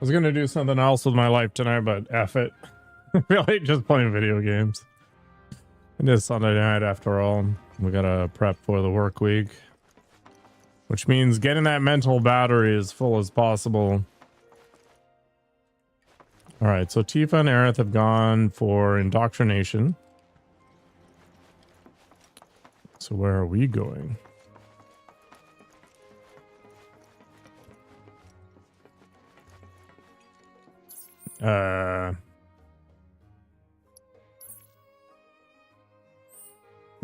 was gonna do something else with my life tonight, but F it. I feel like just playing video games. It is Sunday night after all. We gotta prep for the work week, which means getting that mental battery as full as possible. All right, so Tifa and Aerith have gone for indoctrination. So where are we going?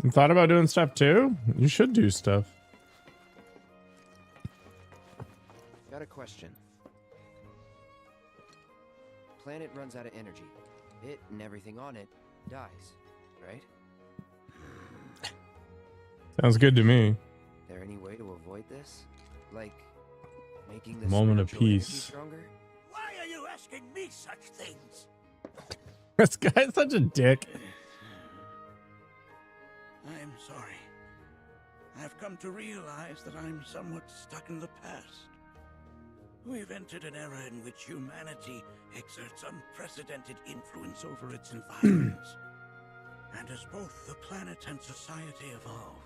You thought about doing stuff too? You should do stuff. Got a question. Planet runs out of energy. It and everything on it dies, right? Sounds good to me. There any way to avoid this? Like making the Moment of spiritual energy peace. stronger? Why are you asking me such things? This guy's such a dick. I'm sorry. I've come to realize that I'm somewhat stuck in the past. We've entered an era in which humanity exerts unprecedented influence over its environments. And as both the planet and society evolve,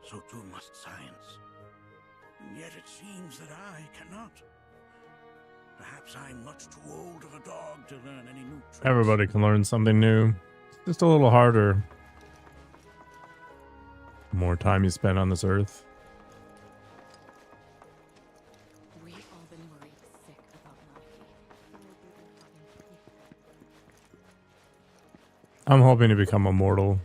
so too must science. And yet it seems that I cannot. Perhaps I'm much too old of a dog to learn any new tricks. Everybody can learn something new. Just a little harder. The more time you spend on this earth. We've all been worried sick about Nike. I'm hoping to become immortal.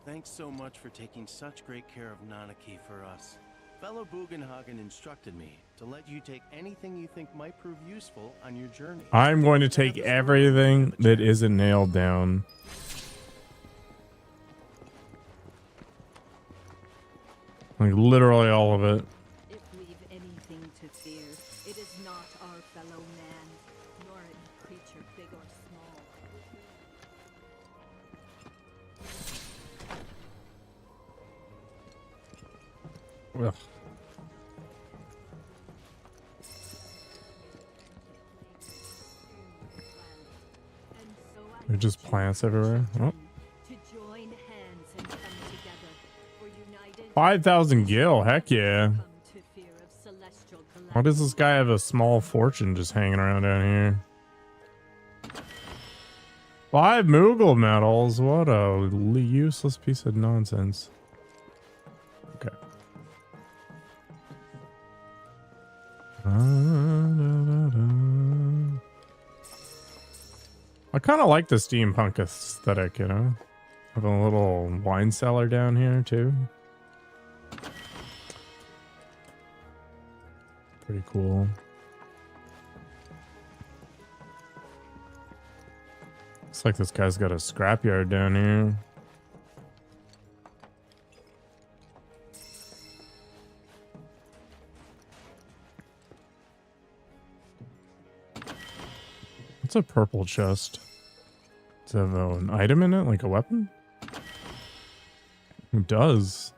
Thanks so much for taking such great care of Nanaki for us. Fellow Bugenhagen instructed me to let you take anything you think might prove useful on your journey. I'm going to take everything that isn't nailed down. Like literally all of it. If we've anything to fear, it is not our fellow man, nor any creature big or small. Ugh. There's just plants everywhere. Oh. To join hands and come together for united 5,000 gil, heck yeah. come to fear of celestial Why does this guy have a small fortune just hanging around down here? 5 Moogle medals, what a useless piece of nonsense. Okay. I kind of like the steampunk aesthetic, you know? Have a little wine cellar down here too. Pretty cool. Looks like this guy's got a scrapyard down here. What's a purple chest? Does it have an item in it, like a weapon? It does.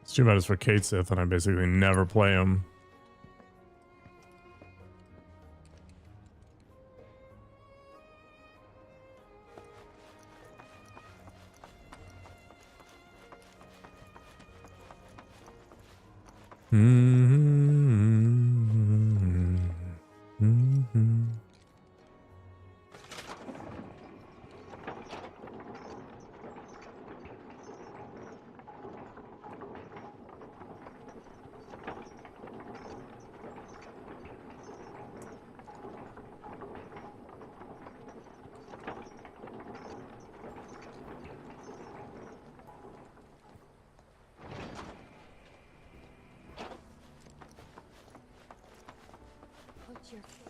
It's too bad it's for Kate Sith, and I basically never play him.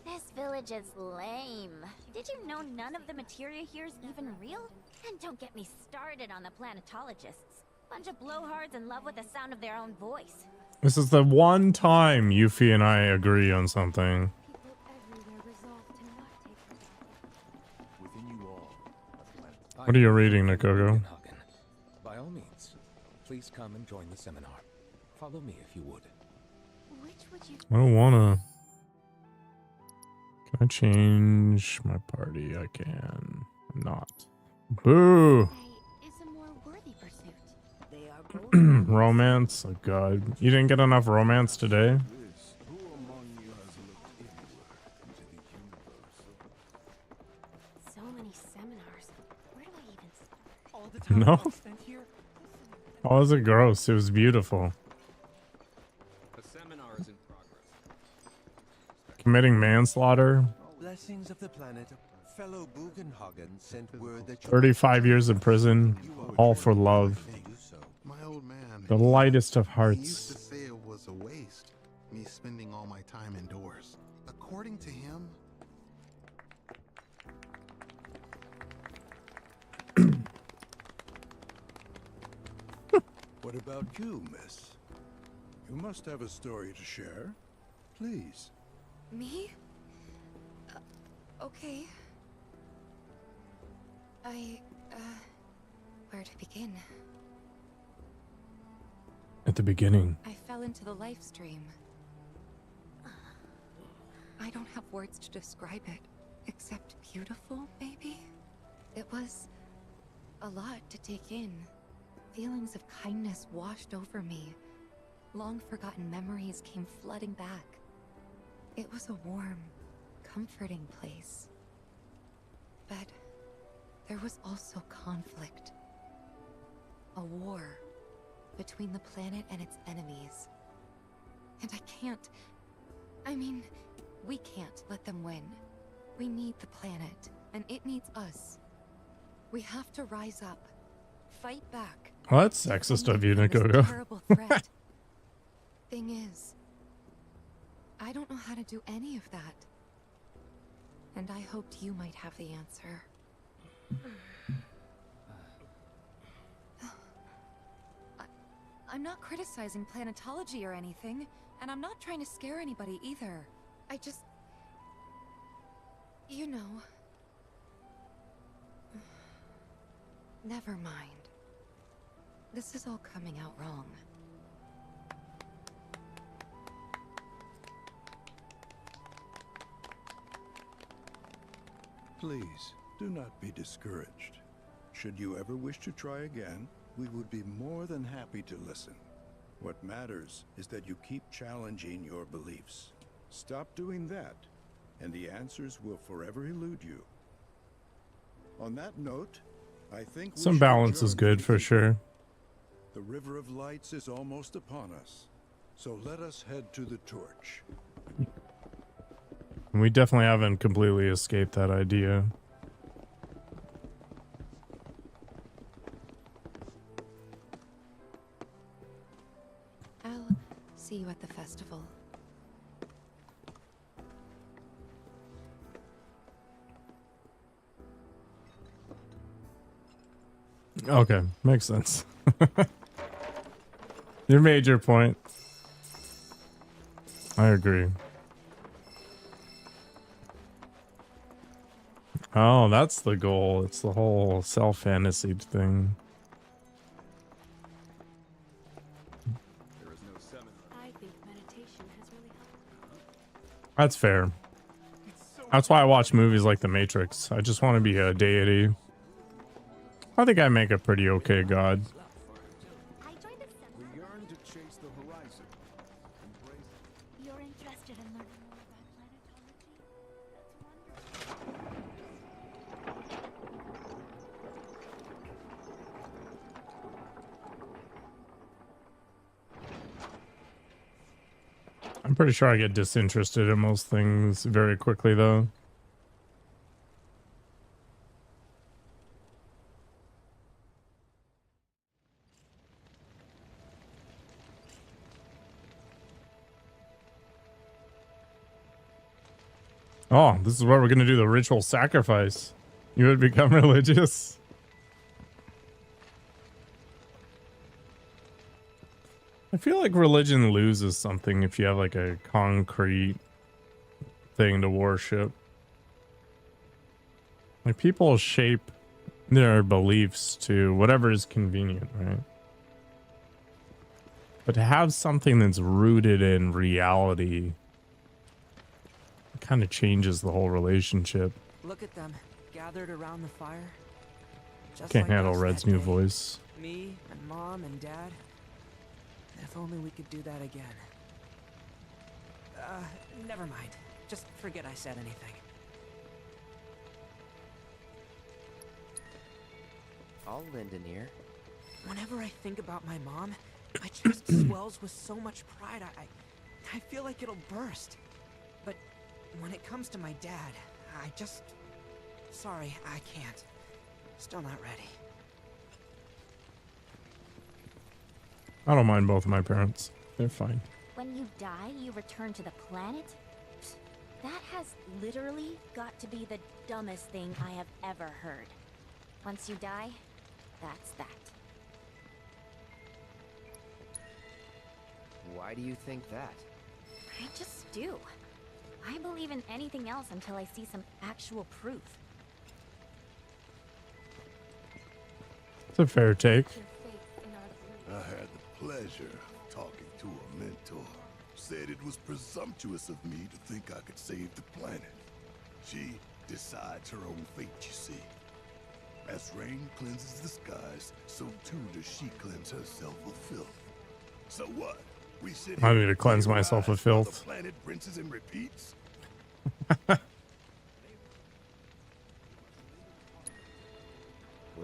This village is lame. Did you know none of the materia here is even real? And don't get me started on the planetologists. Bunch of blowhards in love with the sound of their own voice. This is the one time Yuffie and I agree on something. Within you all, a planet. What are you reading, Nakogo? By all means, please come and join the seminar. Follow me if you would. Which would you? I don't wanna. Can I change my party? I can. I'm not. Boo! Say is a more worthy pursuit. They are both Romance? Oh god. You didn't get enough romance today? Who among you has looked inward into the universe? So many seminars. Where do I even start? All the time No? I've spent here. Oh, was it gross? It was beautiful. The seminar is in progress. Committing manslaughter? Blessings of the planet. Fellow Bugenhagen sent word that 35 years in prison, all for love. My old man. The lightest of He used hearts. to say it was a waste, me spending all my time indoors. According to him, What about you, miss? You must have a story to share. Please. Me? Okay. Where to begin? At the beginning. I fell into the life stream. I don't have words to describe it, except beautiful, maybe? It was a lot to take in. Feelings of kindness washed over me. Long forgotten memories came flooding back. It was a warm, comforting place. But there was also conflict. A war between the planet and its enemies. And we can't let them win. We need the planet, and it needs us. We have to rise up, fight back. Well, that's sexist of you, Defend this Nikogo. terrible threat. Thing is, I don't know how to do any of that. And I hoped you might have the answer. I'm not criticizing planetology or anything, and I'm not trying to scare anybody either. I just... You know... Never mind. This is all coming out wrong. Please, do not be discouraged. Should you ever wish to try again, we would be more than happy to listen. What matters is that you keep challenging your beliefs. Stop doing that, and the answers will forever elude you. On that note, I think Some balance is good for sure. The River of Lights is almost upon us, so let us head to the torch. We definitely haven't completely escaped that idea. I'll see you at the festival. Okay, makes sense. You made your point. I agree. Oh, that's the goal. It's the whole self-fantasy thing. I think meditation has really helped. That's fair. That's why I watch movies like The Matrix. I just want to be a deity. I think I make a pretty okay god. I joined the seminar. We yearn to chase the horizon. You're interested in learning more about planetology? That's wonderful. I'm pretty sure I get disinterested in most things very quickly, though. Oh, this is where we're going to do the ritual sacrifice. You would become religious. I feel like religion loses something if you have like a concrete thing to worship. Like people shape their beliefs to whatever is convenient, right? But to have something that's rooted in reality kind of changes the whole relationship. Look at them, gathered around the fire. Just Can't like handle us Red's that new day. voice. Me and Mom and Dad. If only we could do that again. Never mind. Just forget I said anything. I'll lend an ear. Whenever I think about my mom, my chest swells with so much pride, I feel like it'll burst. But when it comes to my dad, I just... Sorry, I can't. Still not ready. I don't mind both of my parents. They're fine. When you die, you return to the planet? That has literally got to be the dumbest thing I have ever heard. Once you die, that's that. Why do you think that? I just do. I believe in anything else until I see some actual proof. It's a fair take. I had the pleasure of talking to a mentor. Said it was presumptuous of me to think I could save the planet. She decides her own fate, you see. As rain cleanses the skies, so too does she cleanse herself of filth. So what? We sit I here need to cleanse myself of while filth. the planet rinses and repeats? What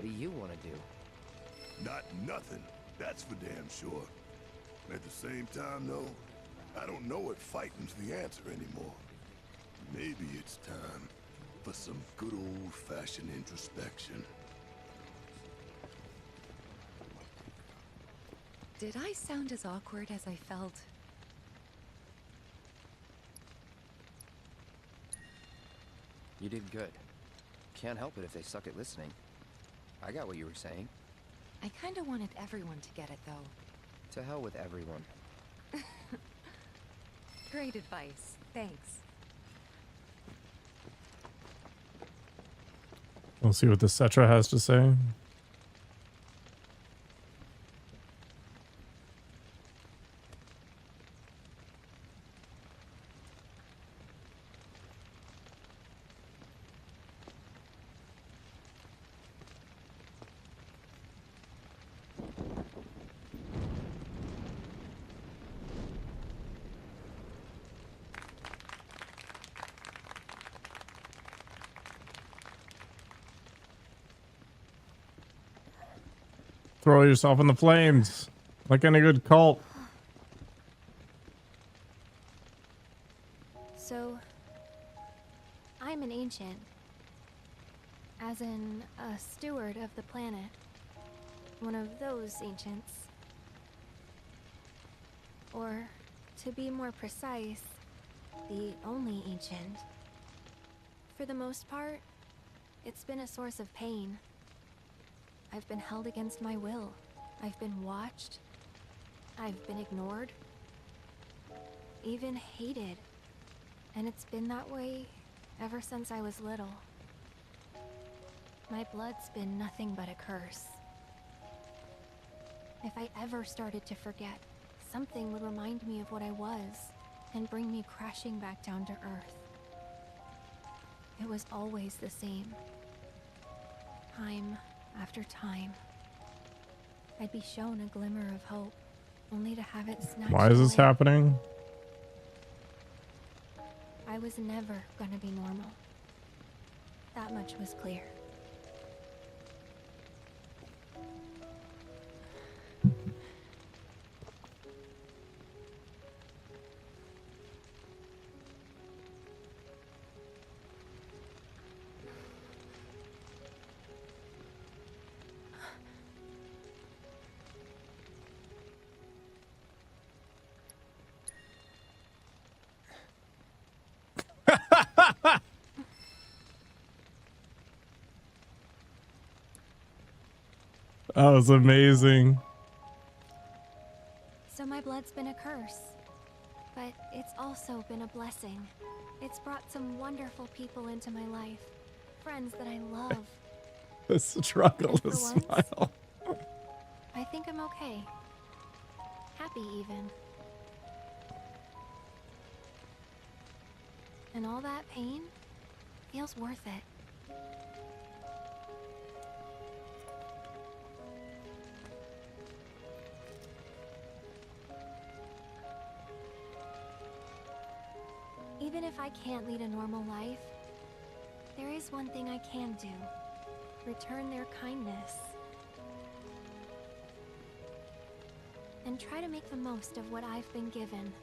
do you want to do? Not nothing, that's for damn sure. At the same time, though, I don't know if fighting's the answer anymore. Maybe it's time for some good old-fashioned introspection. Did I sound as awkward as I felt? You did good. Can't help it if they suck at listening. I got what you were saying. I kinda wanted everyone to get it, though. To hell with everyone. Great advice. Thanks. We'll see what the Seto has to say. Throw yourself in the flames, like any good cult. So, I'm an ancient. As in, a steward of the planet. One of those ancients. Or, to be more precise, the only ancient. For the most part, it's been a source of pain. I've been held against my will. I've been watched. I've been ignored. Even hated. And it's been that way ever since I was little. My blood's been nothing but a curse. If I ever started to forget, something would remind me of what I was and bring me crashing back down to earth. It was always the same. Time after time. I'd be shown a glimmer of hope, only to have it snatched Why is this away. happening? I was never gonna be normal. That much was clear. That was amazing. So my blood's been a curse, but it's also been a blessing. It's brought some wonderful people into my life, friends that I love. The struggle to For once, smile. I think I'm okay. Happy even. And all that pain feels worth it. Even if I can't lead a normal life, there is one thing I can do. Return their kindness. And try to make the most of what I've been given.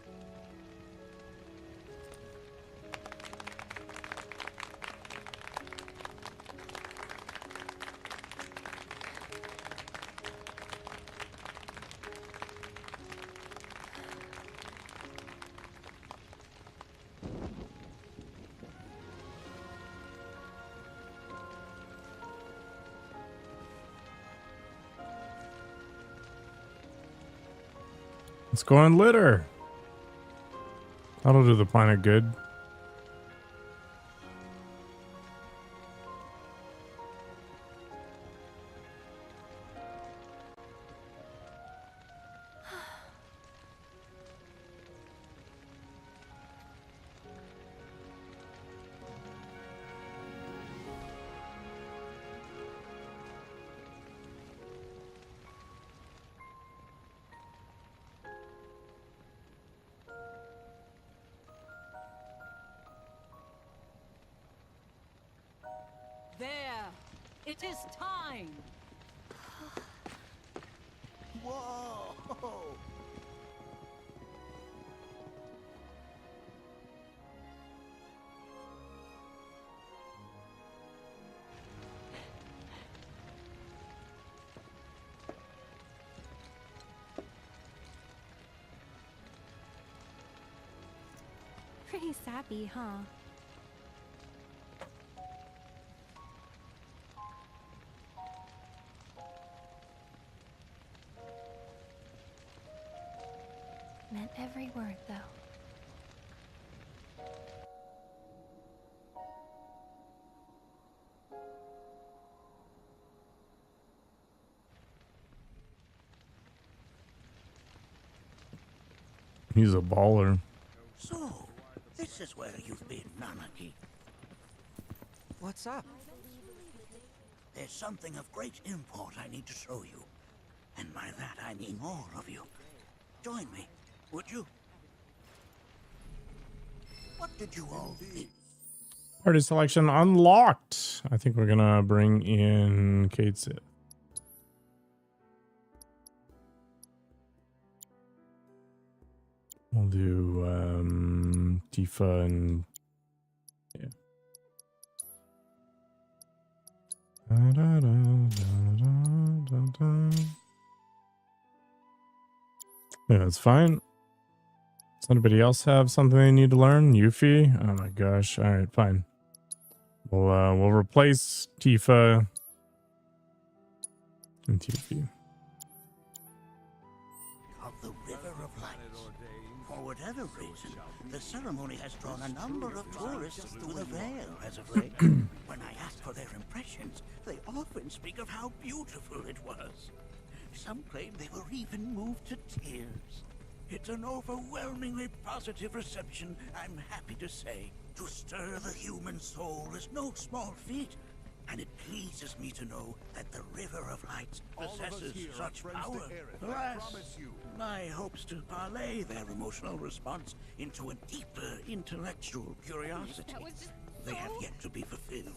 Let's go on litter. That'll do the planet good. There! It is time! Whoa! Pretty sappy, huh? Meant every word, though. He's a baller. So, this is where you've been, Nanaki. What's up? There's something of great import I need to show you. And by that I mean all of you. Join me, would you? What did you all think? Party selection unlocked. I think we're gonna bring in Kate Sith. We'll do Tifa and yeah. Yeah, that's fine. Does anybody else have something they need to learn? Yuffie? Oh my gosh. All right, fine. We'll replace Tifa and Yuffie. Of the River of Lights. For whatever reason, the ceremony has drawn a number of tourists to the Vale as of late. When I ask for their impressions, they often speak of how beautiful it was. Some claim they were even moved to tears. It's an overwhelmingly positive reception, I'm happy to say. To stir the human soul is no small feat, and it pleases me to know that the River of Lights possesses such power. Alas, my hopes to parlay their emotional response into a deeper intellectual curiosity. They have yet to be fulfilled.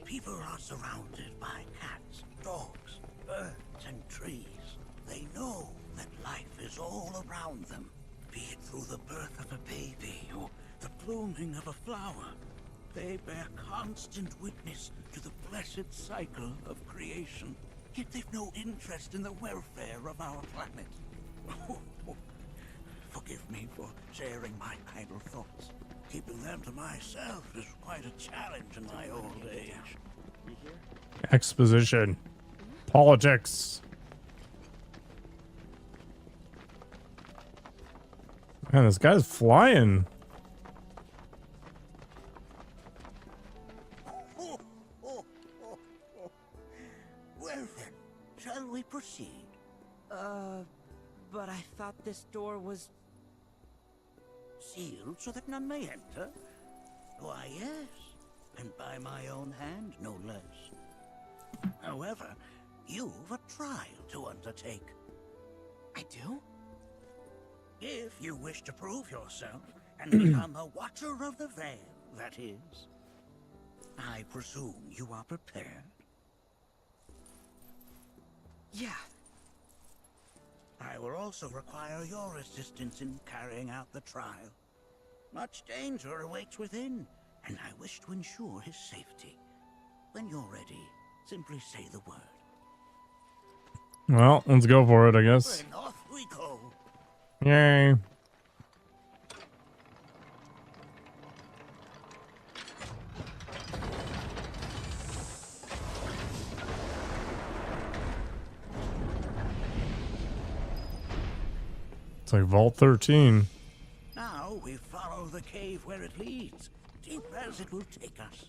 People are surrounded by cats, dogs, birds, and trees. They know that life is all around them, be it through the birth of a baby or the blooming of a flower. They bear constant witness to the blessed cycle of creation, yet they've no interest in the welfare of our planet. Forgive me for sharing my idle thoughts. Keeping them to myself is quite a challenge in my old age. Exposition. Politics. Man, this guy's flying. Shall we proceed? But I thought this door was... Sealed so that none may enter? Why, yes. And by my own hand, no less. However, you've a trial to undertake. I do? If you wish to prove yourself and become a Watcher of the Veil, that is. I presume you are prepared? Yeah. I will also require your assistance in carrying out the trial. Much danger awaits within, and I wish to ensure his safety. When you're ready, simply say the word. Well, let's go for it, I guess. Then off we go. Yay. It's like Vault 13. Now we follow the cave where it leads, deep as it will take us.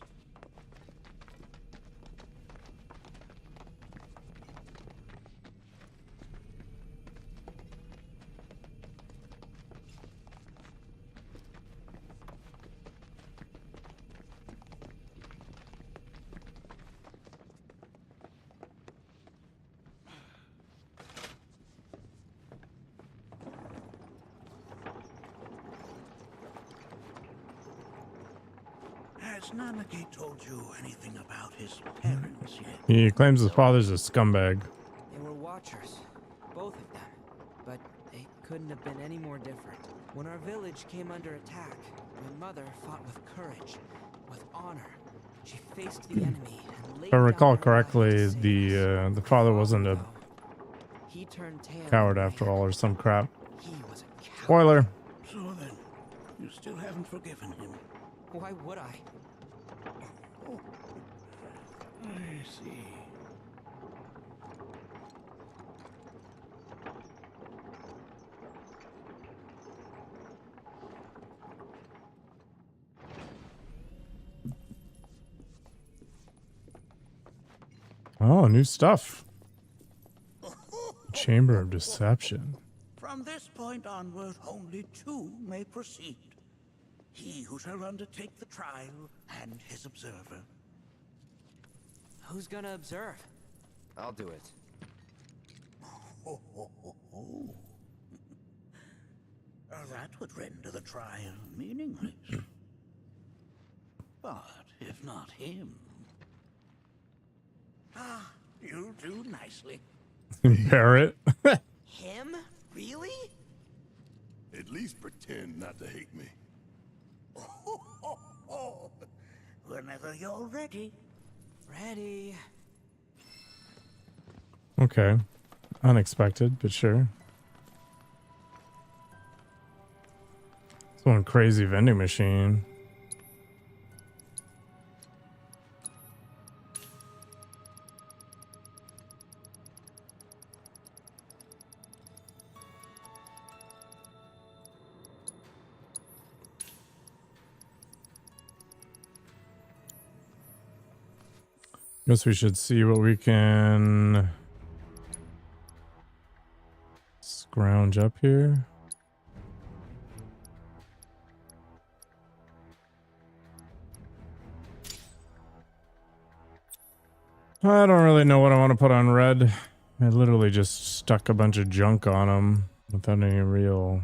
Has Nanaki told you anything about his parents yet? He claims his father's a scumbag. They were Watchers, both of them. But they couldn't have been any more different. When our village came under attack, my mother fought with courage, with honor. She faced the enemy and laid If I recall down her life correctly, to save us. the father wasn't a He turned tail coward on after me. all, or some crap. He was a coward. Spoiler. So then, you still haven't forgiven him. Why would I? Oh, I see. Oh, new stuff. Chamber of Deception. From this point onward, only two may proceed. He who shall undertake the trial and his observer. Who's gonna observe? I'll do it. Ho, ho, ho, ho. That would render the trial meaningless. But if not him... Ah, you'll do nicely. Barrett. Him? Really? At least pretend not to hate me. Whenever you're ready. Ready. Okay. Unexpected, but sure. It's one crazy vending machine. Guess we should see what we can scrounge up here. I don't really know what I want to put on red. I literally just stuck a bunch of junk on them without any real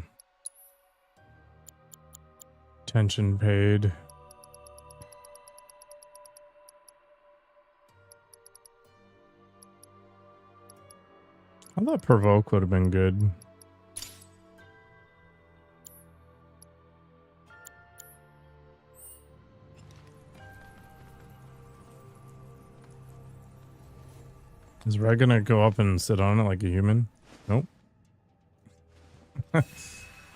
attention paid. I thought provoke would have been good. Is Red gonna go up and sit on it like a human? Nope.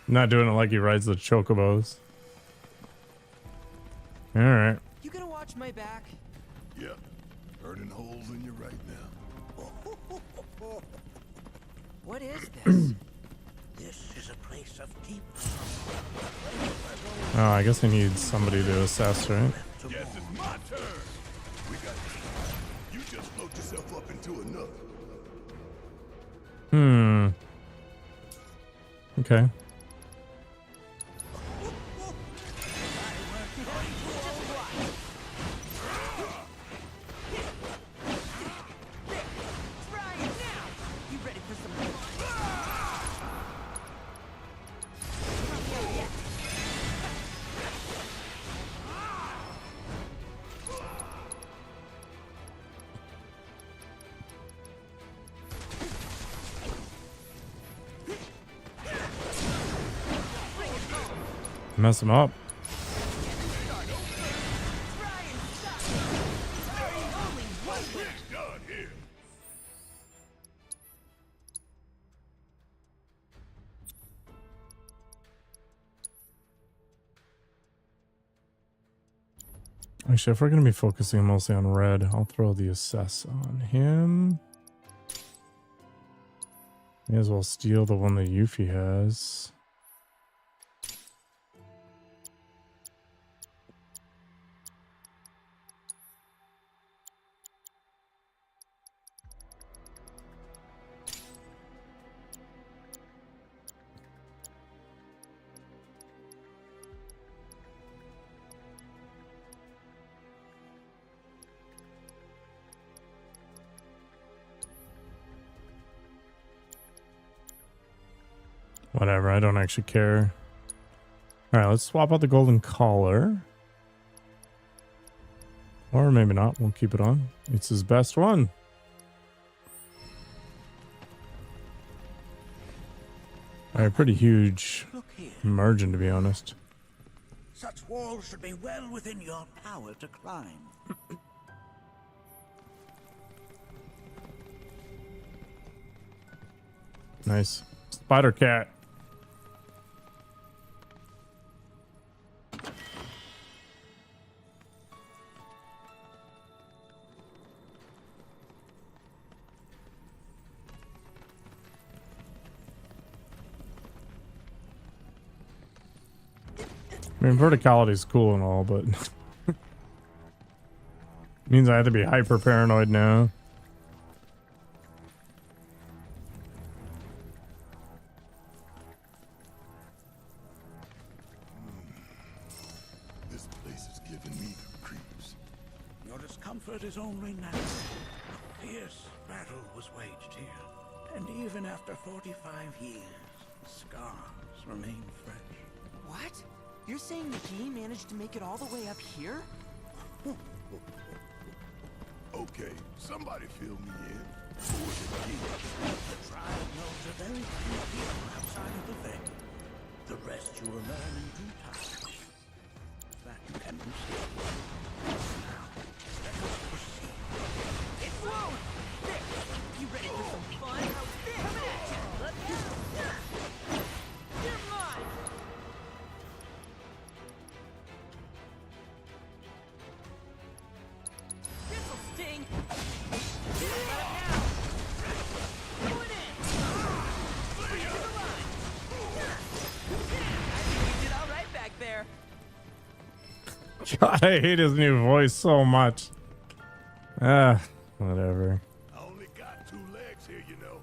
Not doing it like he rides the chocobos. Alright. You gonna watch my back? Yep. Burning holes in you right now. What is this? This is a place of deep... Oh, I guess I need somebody to assess, right? Yes, it's my turn. We got you just float yourself up into another. Okay. Mess him up. Actually, if we're going to be focusing mostly on red, I'll throw the assess on him. May as well steal the one that Yuffie has. Whatever, I don't actually care. Alright, let's swap out the golden collar. Or maybe not, we'll keep it on. It's his best one. Alright, pretty huge margin, to be honest. Such walls should be well within your power to climb. Nice. Spider cat. I mean, verticality is cool and all, but means I have to be hyper paranoid now. This place is giving me the creeps. Your discomfort is only natural. A fierce battle was waged here, and even after 45 years, scars remain fresh. What? You're saying the G managed to make it all the way up here? Okay, somebody fill me in. The tribe knows a very few people outside of the veil. The rest you will learn in due time. That you can receive. Now, let us proceed. It's low! There! You ready for some fun? Coming at you! Let's go! You're mine! This'll sting! God, I hate his new voice so much. Ah, whatever. I only got 2 legs here, you know.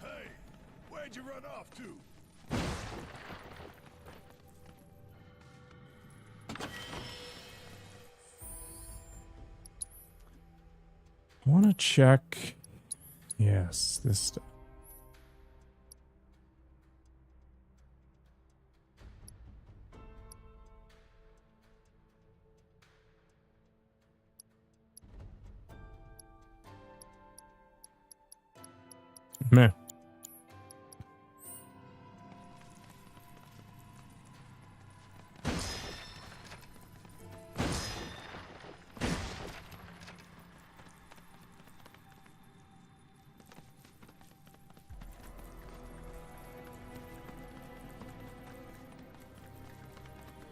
Hey, where'd you run off to? I want to check. Yes, this stuff. Meh.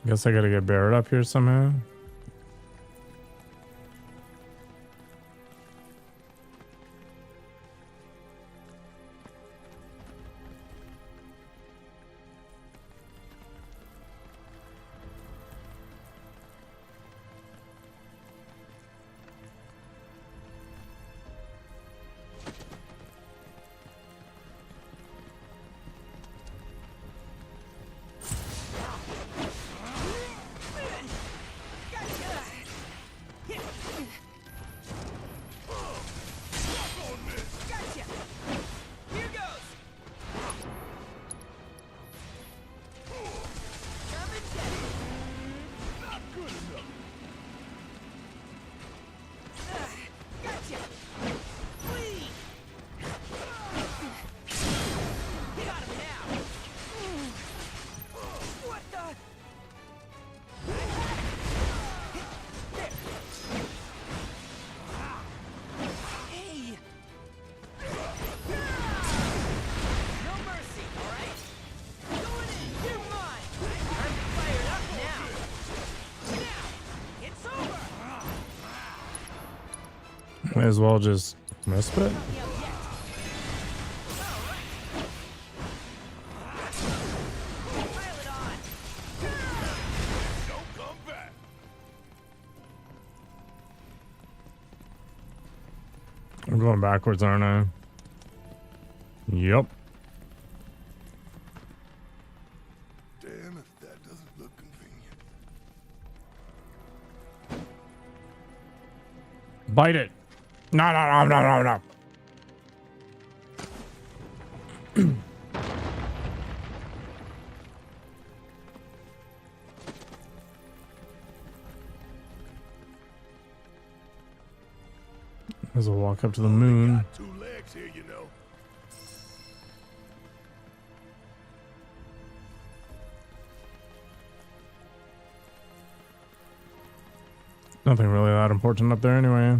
Guess I gotta get Barrett up here somehow. Might as well just mess with it. I'm going backwards, aren't I? Yep. Damn if that doesn't look convenient. Bite it. No, no, no, no, no, no. As a walk up to the moon. Got 2 legs here, you know. Nothing really that important up there anyway.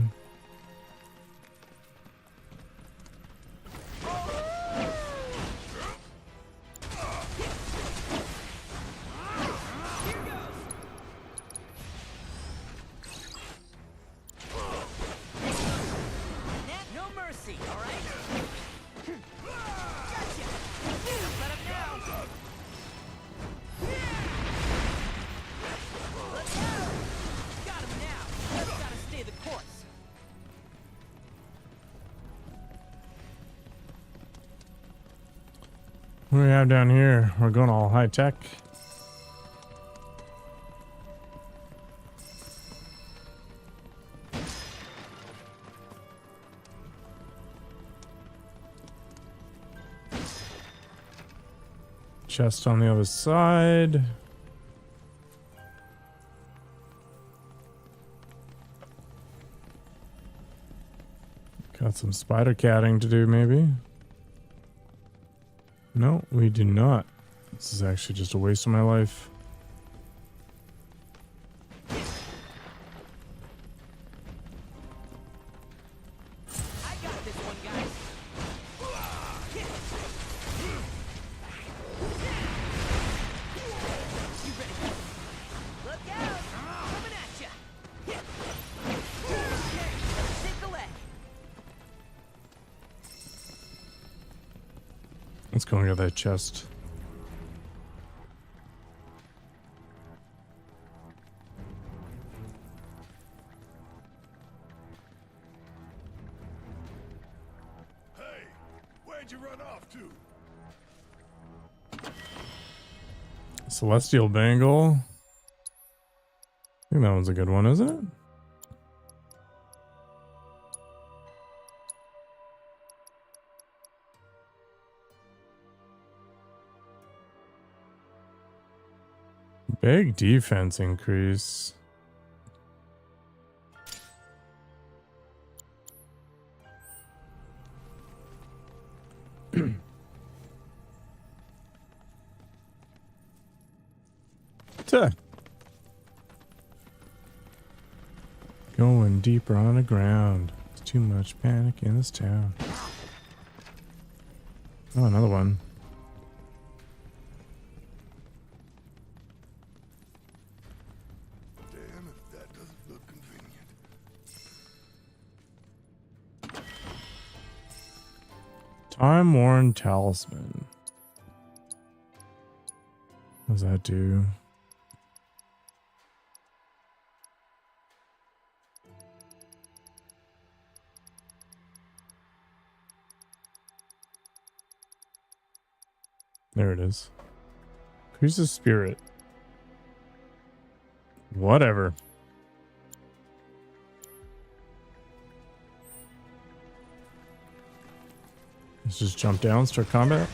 No mercy, all right? Gotcha. Let him now. Let's go. Got him now. Just gotta stay the course. What do we have down here? We're going all high tech. Chest on the other side. Got some spider catting to do, maybe. No, we do not. This is actually just a waste of my life. I got this one, guys. You ready? Look out! Coming at ya. Okay, take the leg. Let's go and get that chest. Hey, where'd you run off to? Celestial Bangle. I think that one's a good one, isn't it? Big defense increase. Tuh. Going deeper on the ground. There's too much panic in this town. Oh, another one. Damn if that doesn't look convenient. Time-worn talisman. What does that do? There it is. Increases spirit. Whatever. Let's just jump down, start combat.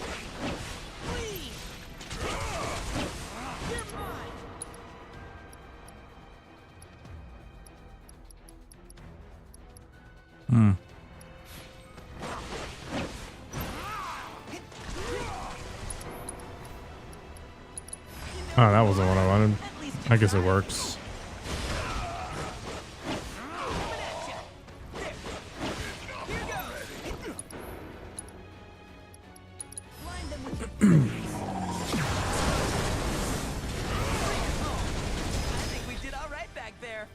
Hmm. Oh, that wasn't what I wanted. I guess it works. I think we did all right back there.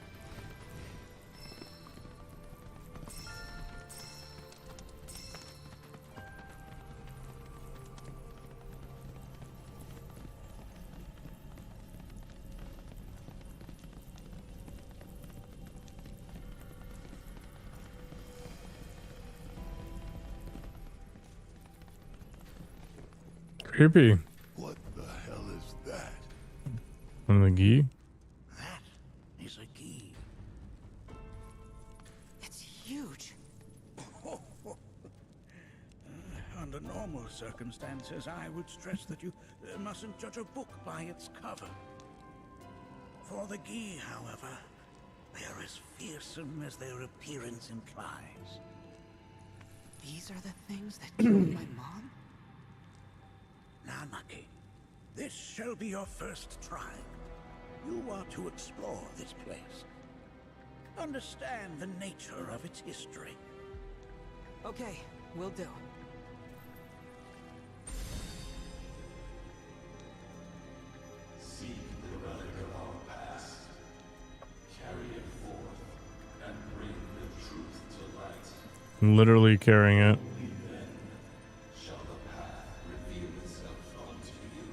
Creepy. What the hell is that? One of the ghee? That is a key. It's huge. Under normal circumstances, I would stress that you mustn't judge a book by its cover. For the Ghee, however, they are as fearsome as their appearance implies. These are the things that killed my mom? Nanaki, this shall be your first trial. You are to explore this place. Understand the nature of its history. Okay, will do. Seek the relic of our past. Carry it forth and bring the truth to light. Literally carrying it. Only then shall the path reveal itself unto you.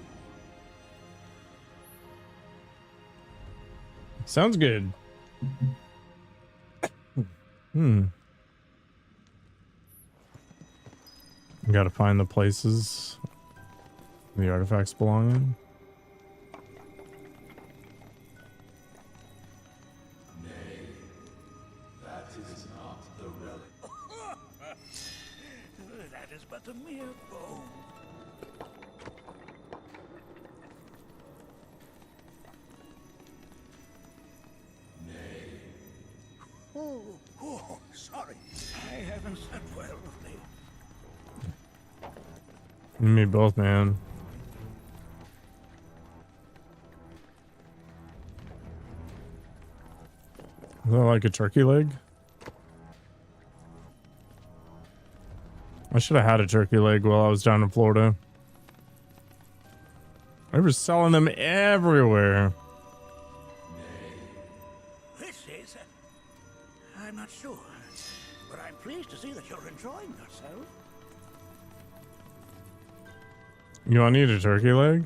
Sounds good. Gotta find the places the artifacts belong in. Nay, that is not the relic. That is but a mere bone. Oh, sorry. I haven't slept well lately. Me both, man. Is that like a turkey leg? I should have had a turkey leg while I was down in Florida. They were selling them everywhere. This is... I'm not sure. But I'm pleased to see that you're enjoying yourself. You want to eat a turkey leg?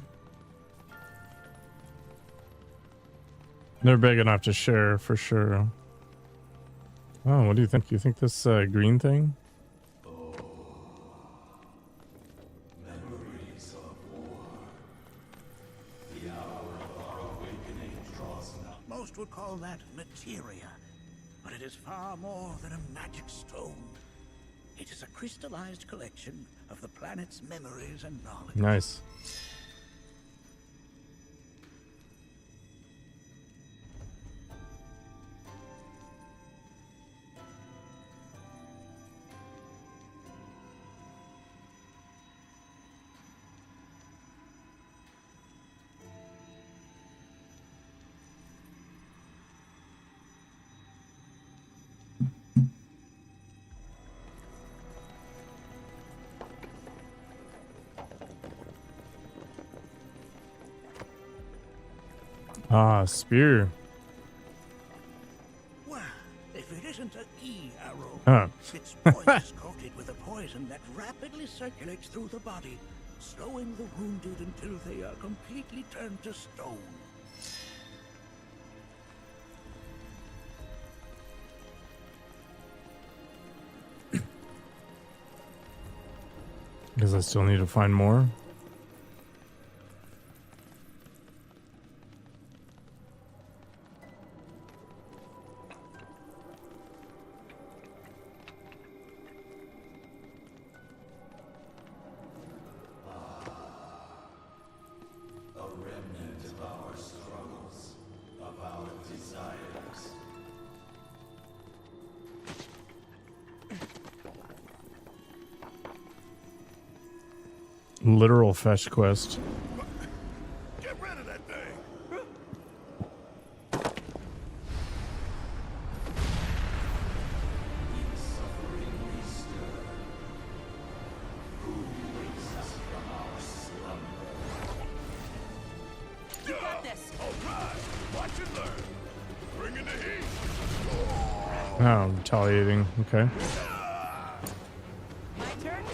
They're big enough to share for sure. Oh, what do you think? You think this green thing? Memories of war. The hour of our awakening draws not. Most would call that materia, but it is far more than a magic stone. It is a crystallized collection of the planet's memories and knowledge. Nice. Ah, spear. Well, if it isn't a key arrow, Huh. its point is coated with a poison that rapidly circulates through the body, slowing the wounded until they are completely turned to stone. Because I still need to find more. A remnant of our struggles, of our desires. Literal fetch quest. Get rid of that thing! In suffering we stir. Who wakes us from our slumber? You got this! Alright! Watch and learn! Bring in the heat! Oh, retaliating. Okay. My turn?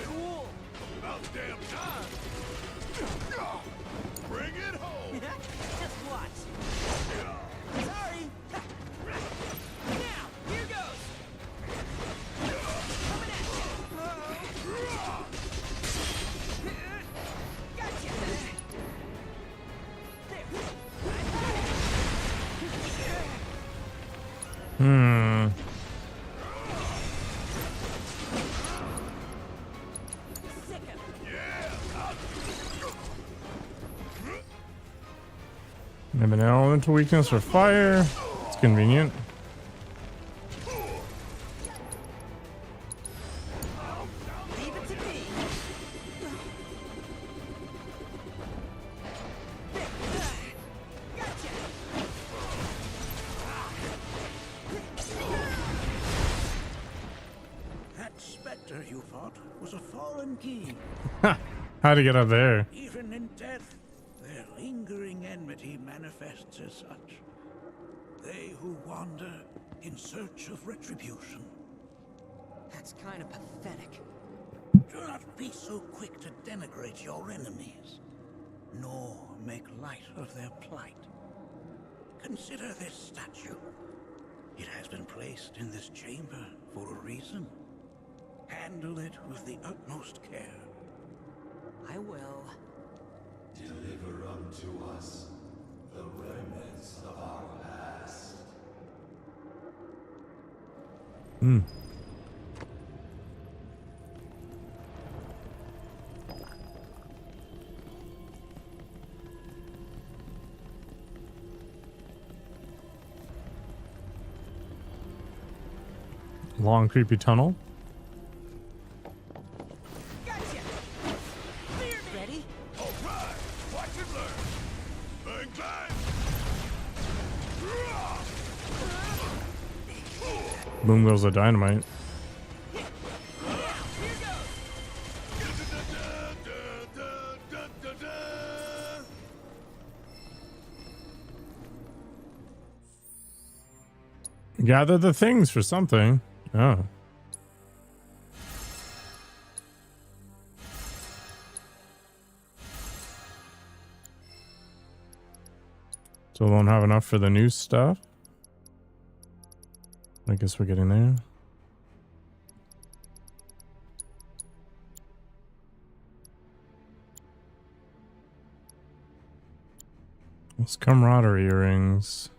Cool! About damn time! Bring it home! Just watch. Sorry! Now, here goes! Coming at you! elemental weakness for fire. It's convenient. That specter you fought was a foreign key. How'd he get up there? Even in death, their lingering enmity manifests as such. They who wander in search of retribution. That's kind of pathetic. Do not be so quick to denigrate your enemies, nor make light of their plight. Consider this statue. It has been placed in this chamber for a reason. Handle it with the utmost care. I will. Deliver unto us the remnants of our past. Hmm. Long creepy tunnel. Ready? All right, watch and learn. Bang, bang. Boom goes the dynamite. Gather the things for something. Oh. So we won't have enough for the new stuff. I guess we're getting there. Those camaraderie earrings.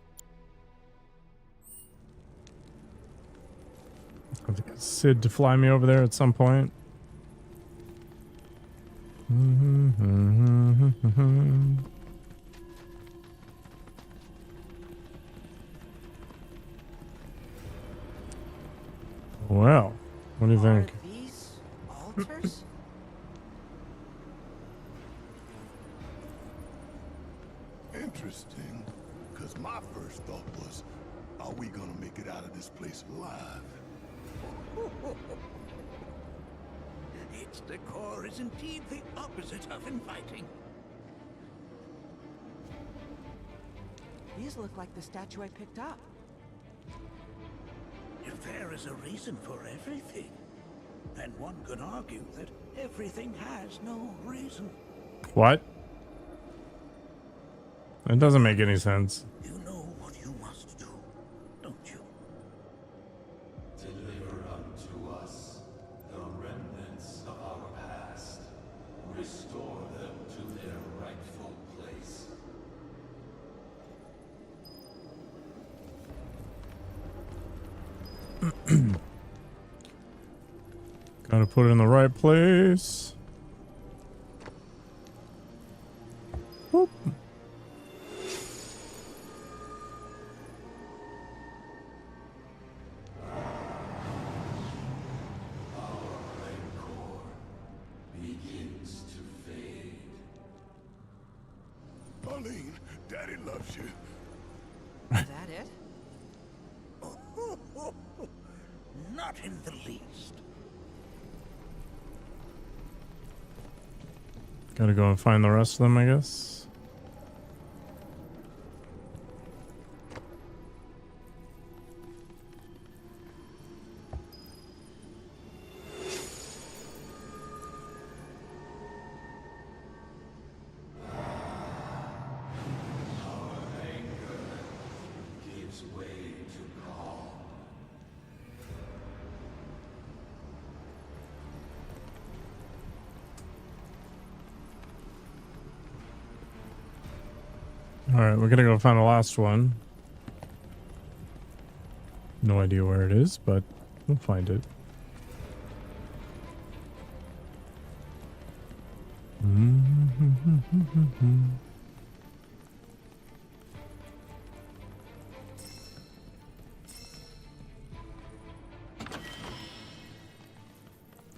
I think it's Sid to fly me over there at some point. Well, what do you think? Are these altars? Interesting, because my first thought was, are we gonna make it out of this place alive? Its decor is indeed the opposite of inviting. These look like the statue I picked up. If there is a reason for everything, then one could argue that everything has no reason. What? It doesn't make any sense. You know what you must do, don't you? Deliver unto us the remnants of our past. Restore them to their rightful place. Gotta put it in the right place. Whoop. Begins to fade. Pauline, Daddy loves you. Is that it? Not in the least. Gotta go and find the rest of them, I guess. Gives way to calm. Alright, we're gonna go find the last one. No idea where it is, but we'll find it.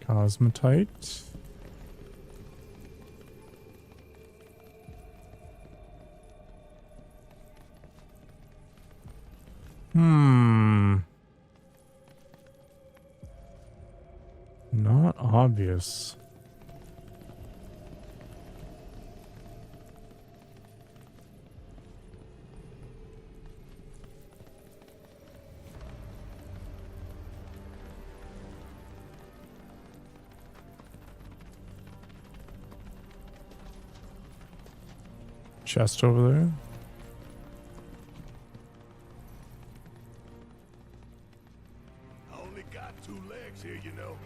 Cosmetite. Not obvious. Chest over there. I only got 2 legs here, you know.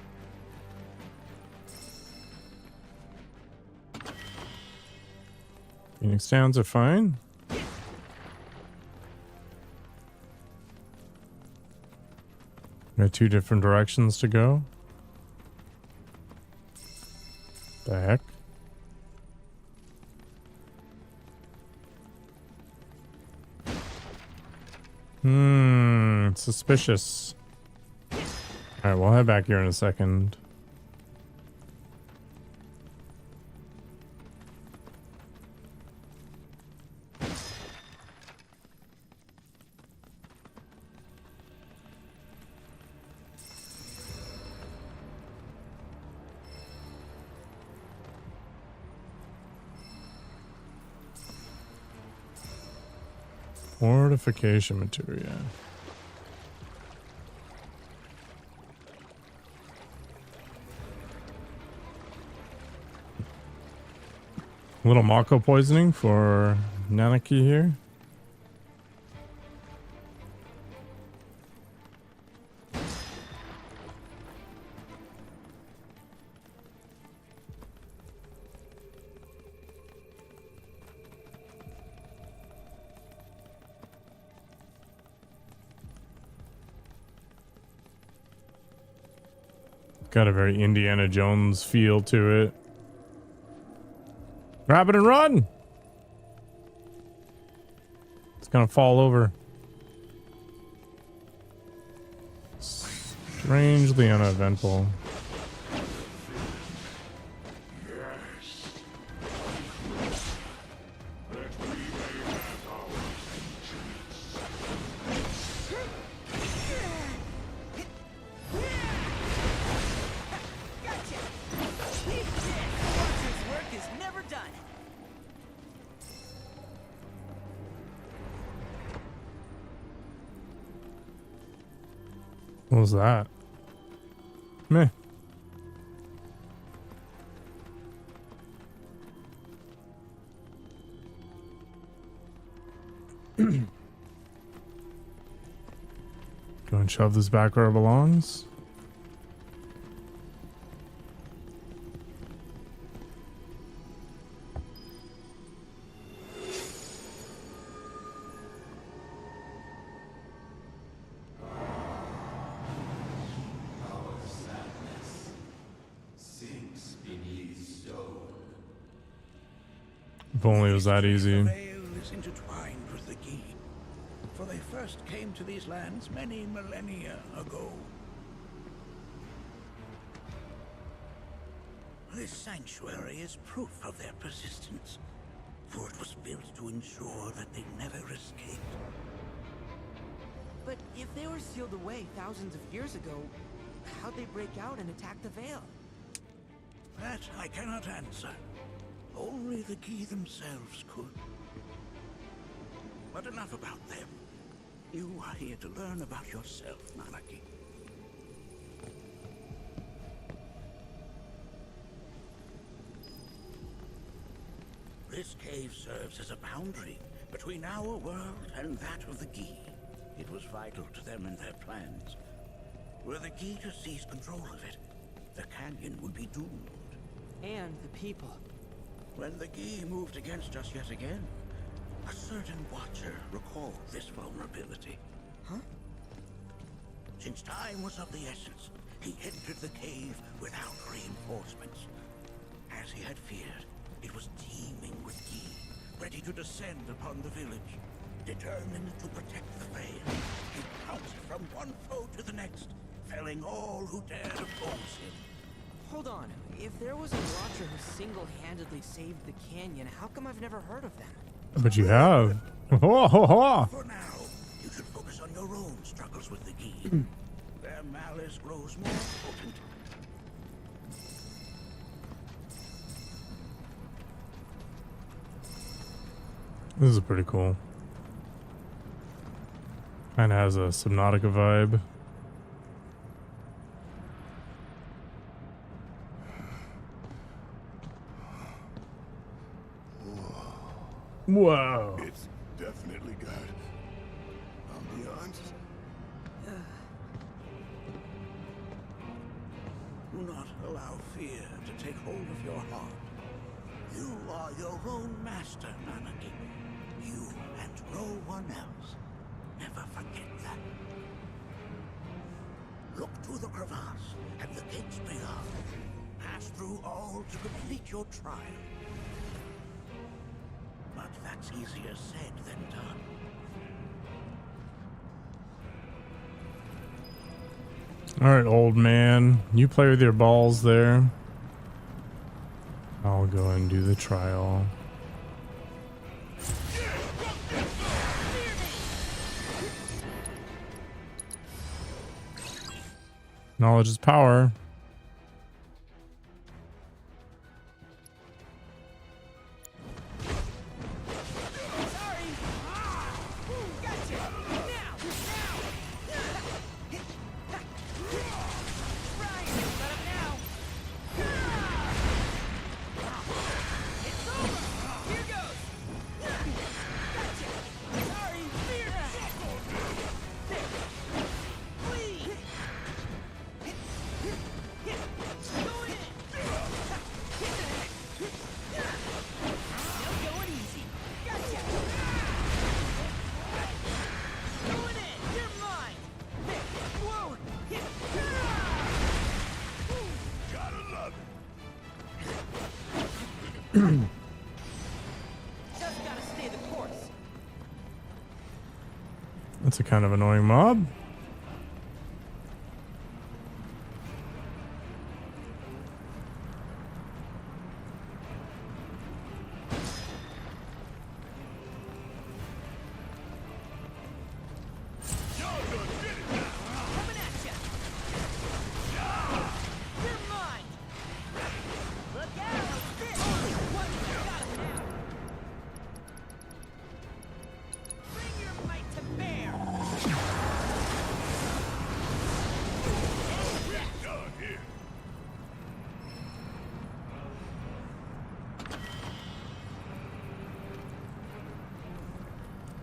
Phoenix Downs are fine. Got 2 different directions to go. The heck? Suspicious. Alright, we'll head back here in a second. Fortification material. A little Mako poisoning for Nanaki here. Got a very Indiana Jones feel to it. Grab it and run! It's gonna fall over. Strangely uneventful. What was that? Meh. Go and shove this back where it belongs. If only it was that easy. The veil is intertwined with the Gi, for they first came to these lands many millennia ago. This sanctuary is proof of their persistence, for it was built to ensure that they never escaped. But if they were sealed away thousands of years ago, how'd they break out and attack the Veil? That I cannot answer. Only the Gi themselves could. But enough about them. You are here to learn about yourself, Nanaki. This cave serves as a boundary between our world and that of the Gi. It was vital to them and their plans. Were the Gi to seize control of it, the canyon would be doomed. And the people. When the Gi moved against us yet again, a certain watcher recalled this vulnerability. Huh? Since time was of the essence, he entered the cave without reinforcements. As he had feared, it was teeming with Gi, ready to descend upon the village. Determined to protect the Veil, he pounced from one foe to the next, felling all who dared oppose him. Hold on. If there was a watcher who single-handedly saved the canyon, how come I've never heard of them? But you have. Ho, ho, ho. For now, you should focus on your own struggles with the key. Their malice grows more potent. This is pretty cool. Kinda has a Subnautica vibe. Whoa. It's definitely got ambiance. Do not allow fear to take hold of your heart. You are your own master, Nanaki. You and no one else. Never forget that. Look to the crevasse and the gates beyond. Pass through all to complete your trial. But that's easier said than done. All right, old man. You play with your balls there. I'll go and do the trial. Knowledge is power. That's a kind of annoying mob.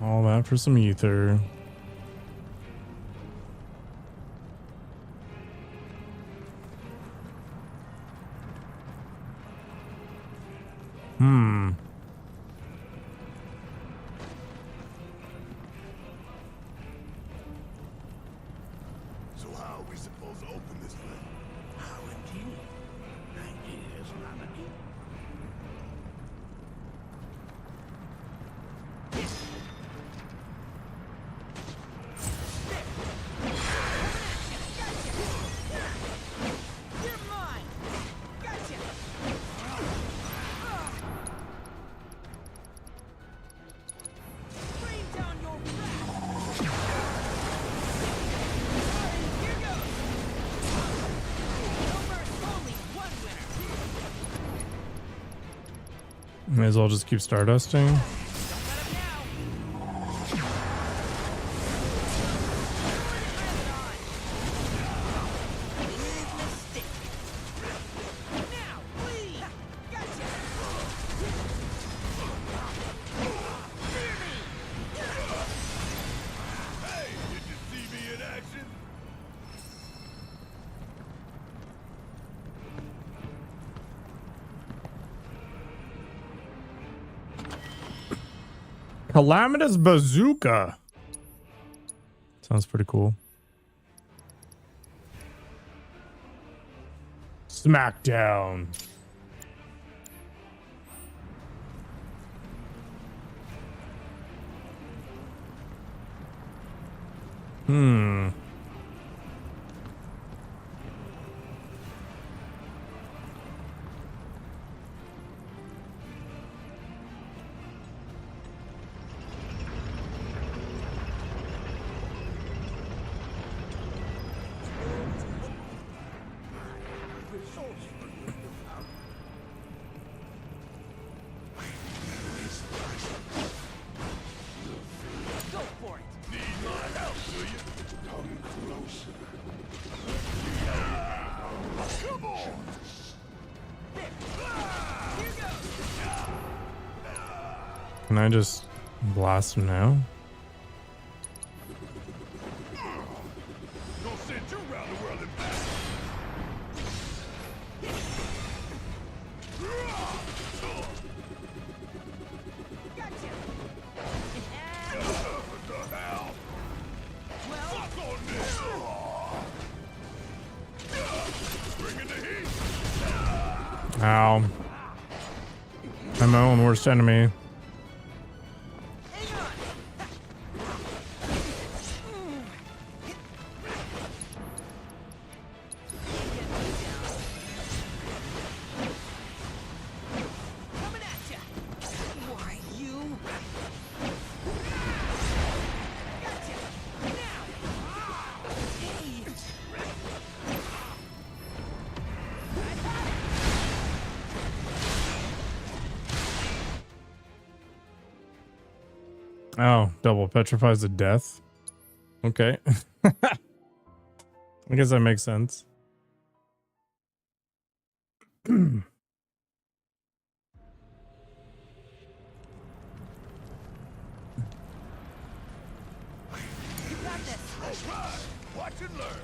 All that for some ether. So how are we supposed to open this thing? How indeed? Ideas, Nanaki. May as well just keep stardusting. Hey, did you see me in action? Calamitous bazooka. Sounds pretty cool. Smackdown. Go for it. Need my help, do you? Come closer. Come on! Here goes. Can I just blast him now? Gonna send you round the world and back. Gotcha. What the hell? Well, Fuck on this! Bringing the heat! Ow. I'm my own worst enemy. hang on. Coming at ya. Why, you? Gotcha. Now. Hey. Oh, double petrifies to death. Okay. I guess that makes sense. You got this. All right, watch and learn.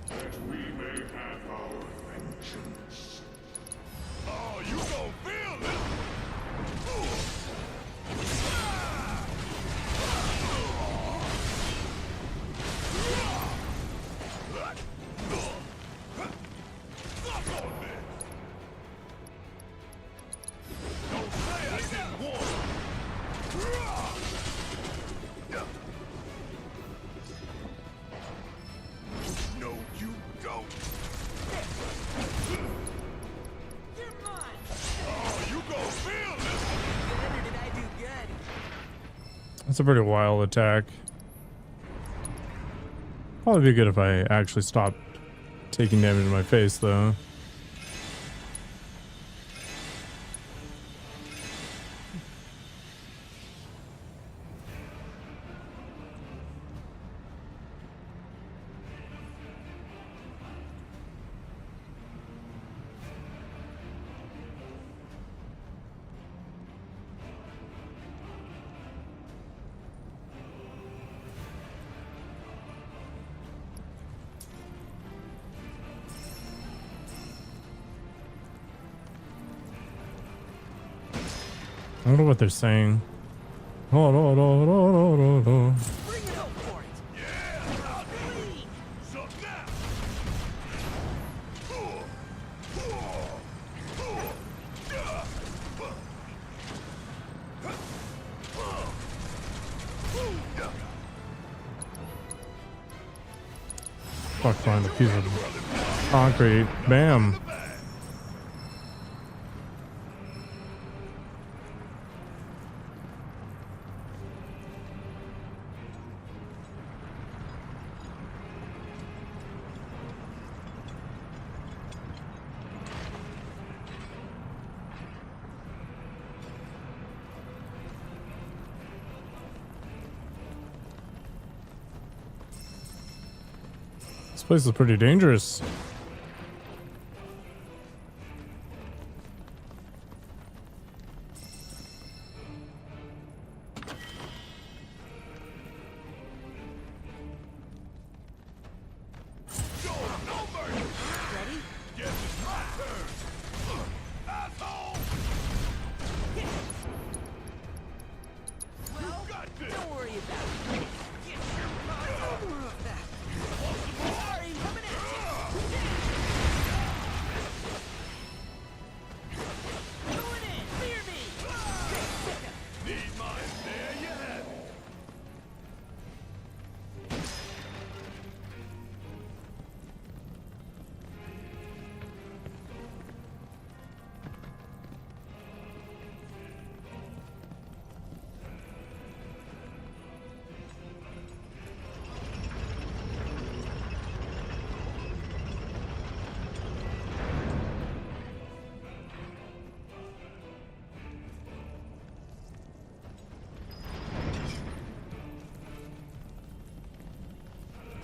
That we may have our vengeance. Oh, you gon' feel it! Fuck on this! Don't say I didn't warn you. No, you don't. You're mine. Oh, you gon' feel this! Good, or did I do good? That's a pretty wild attack. Probably be good if I actually stopped taking damage in my face, though. I wonder what they're saying. Bring it out for it. Yeah! Clean. So now! Fuck, find a piece of concrete. Bam. This place is pretty dangerous. Ready? Guess it's my turn! Asshole! Well, got this. don't worry about it. Get your butt over that. Sorry, coming at you.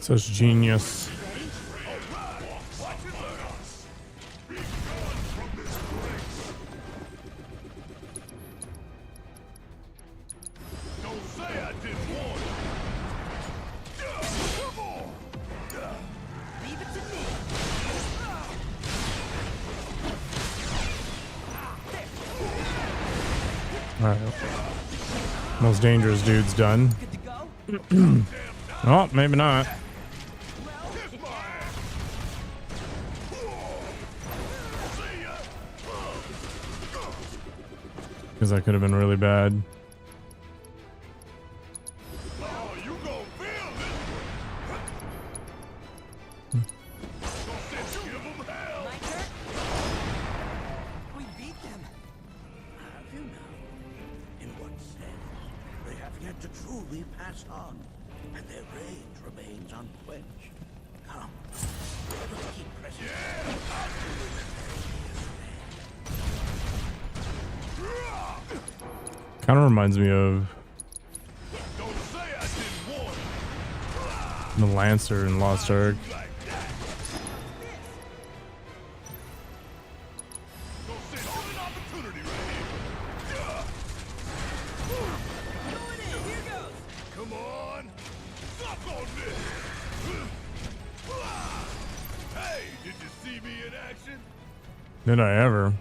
Such genius. Alright. Most dangerous dude's done. Oh, maybe not. Because that could have been really bad. We beat them. Have you now? In what sense? They have yet to truly pass on, and their rage remains unquenched. Come, let us keep pressing. Kind of reminds me of the Lancer in Lost Ark. Come on! Suck on this! Hey, did you see me in action? Did I ever?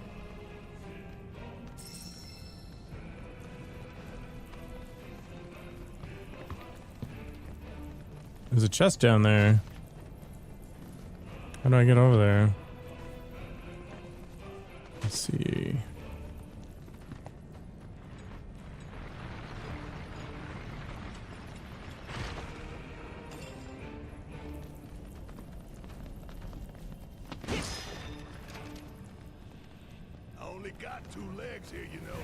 There's a chest down there. How do I get over there? Let's see. I only got 2 legs here, you know.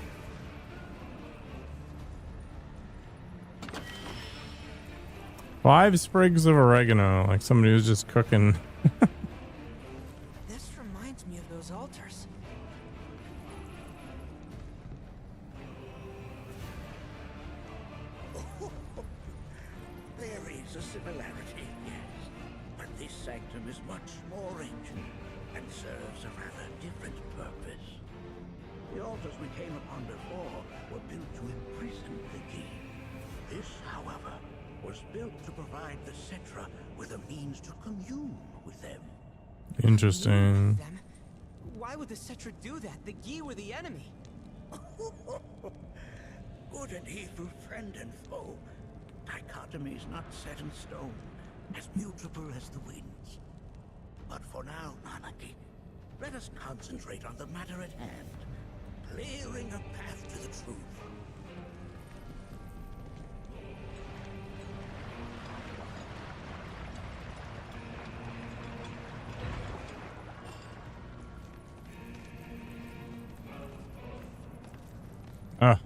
5 sprigs of oregano, like somebody was just cooking. This reminds me of those altars. There is a similarity, yes. But this sanctum is much more ancient and serves a rather different purpose. The altars we came upon before were built to imprison the key. This, however, was built to provide the Cetra with a means to commune with them. Interesting. Them? Why would the Cetra do that? The Gi were the enemy. Good and evil, friend and foe. Dichotomy is not set in stone, as mutable as the winds. But for now, Nanaki, let us concentrate on the matter at hand, clearing a path to the truth. Ah.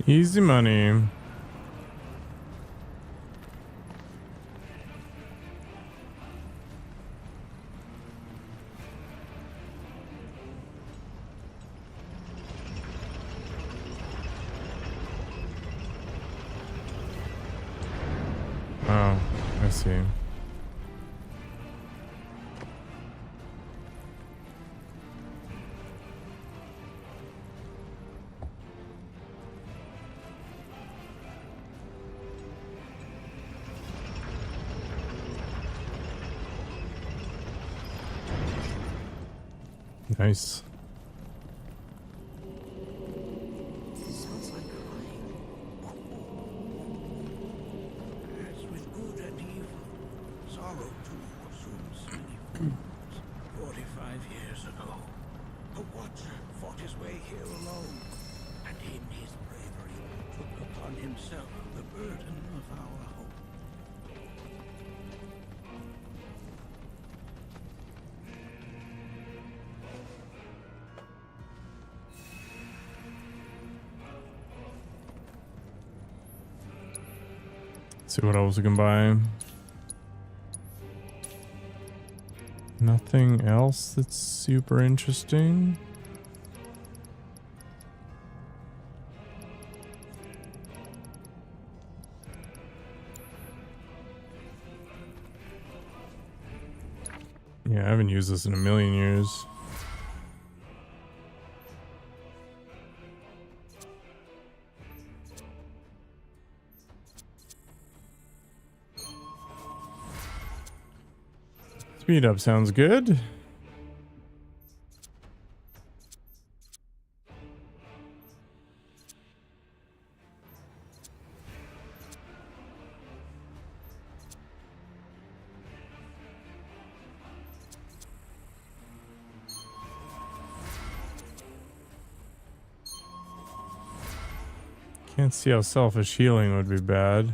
Easy money. Oh, I see. Nice. Sounds like crying. As with good and evil, sorrow too here alone, and in his bravery took upon himself the burden of our home. See what else we can buy. Nothing else that's super interesting. Yeah, I haven't used this in a million years. Speed up sounds good. Can't see how selfish healing would be bad.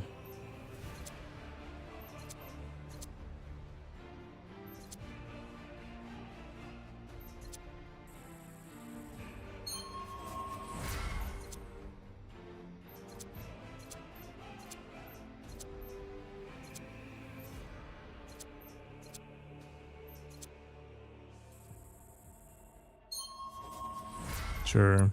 Sure.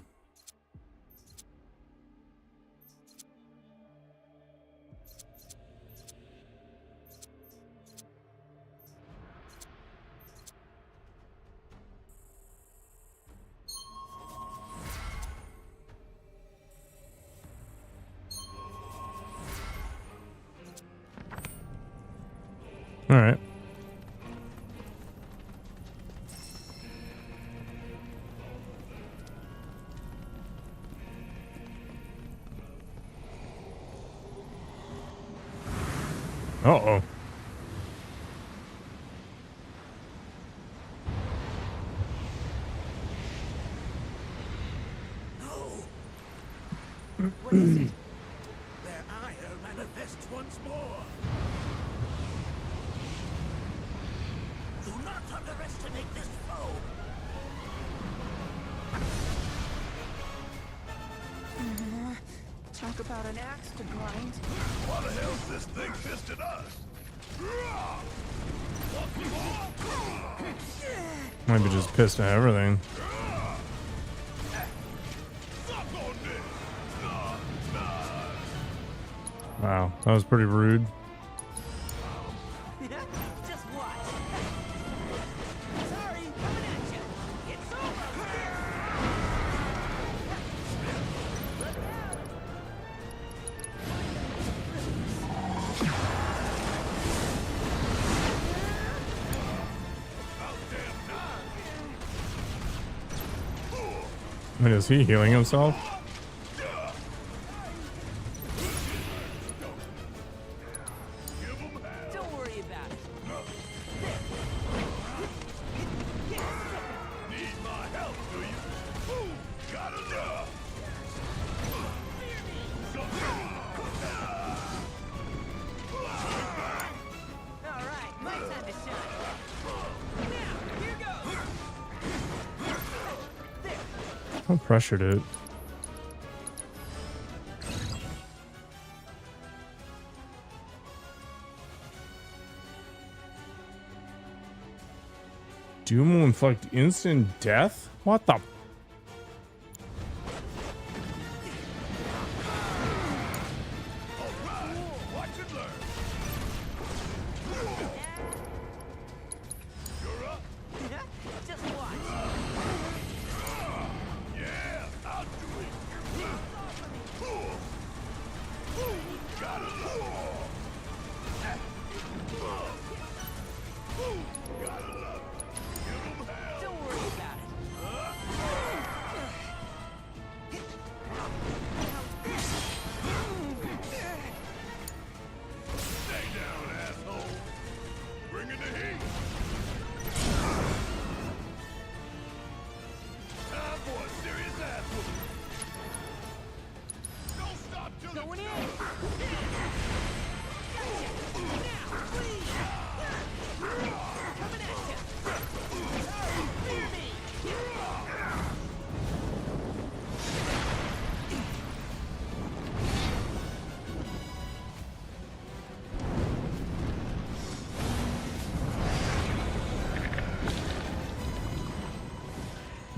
All right. Uh-oh. What is it? Their ire manifests once more. Do not underestimate this foe. Talk about an axe to grind. Why the hell's this thing pissed at us? Might be just pissed at everything. Wow, that was pretty rude. Just watch. Sorry, coming at you. It's over. Wait, is he healing himself? Don't worry about it. Need my help, do you? Ooh, gotta love. All right, my time to shine. Now, here goes. How pressured it. Doom will inflict instant death? What the? Watch and learn. You're up. Just watch. Yeah, I'll do it. Gotta love. Gotta love. Give 'em hell. Don't worry about it.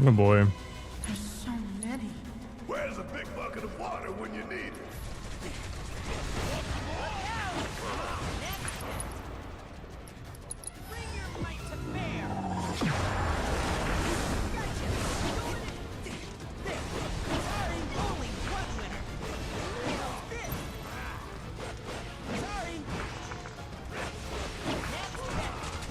Oh boy. There's so many. Where's a big bucket of water when you need it? Bring your might to bear. Sorry, only one winner. Sorry. Bring down your wrath.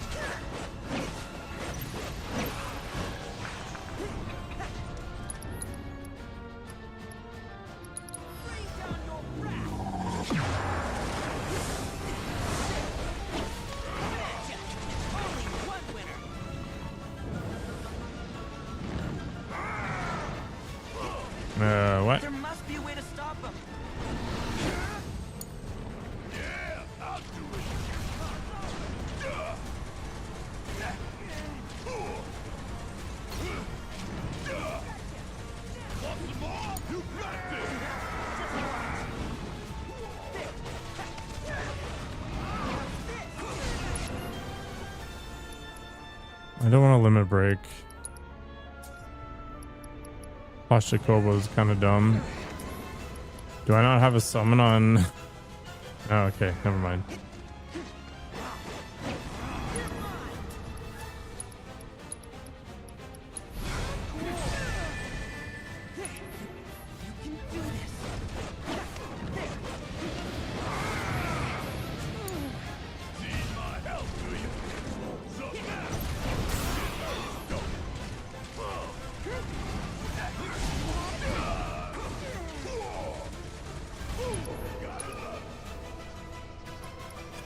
Only one winner. What? There must be a way to stop him. Yeah, I'll do it. Want some more? You got this. I don't want to limit break. Pashikoba is kind of dumb. Do I not have a summon on? Oh, okay, never mind.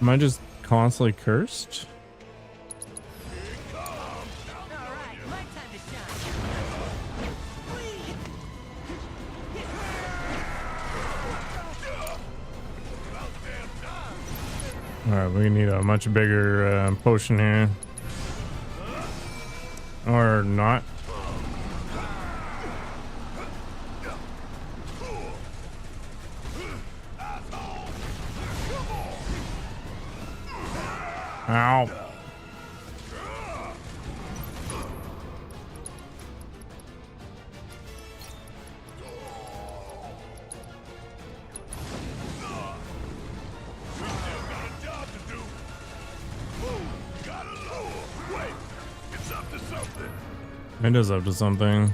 Am I just constantly cursed? Alright, we need a much bigger potion here. Or not. Ow. It is up to something.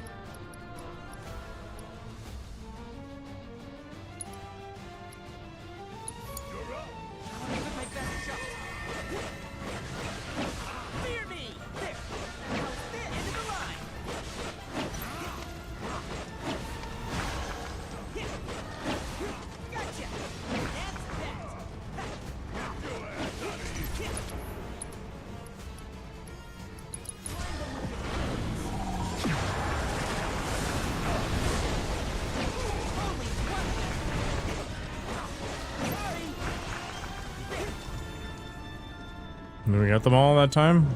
Did we get them all that time?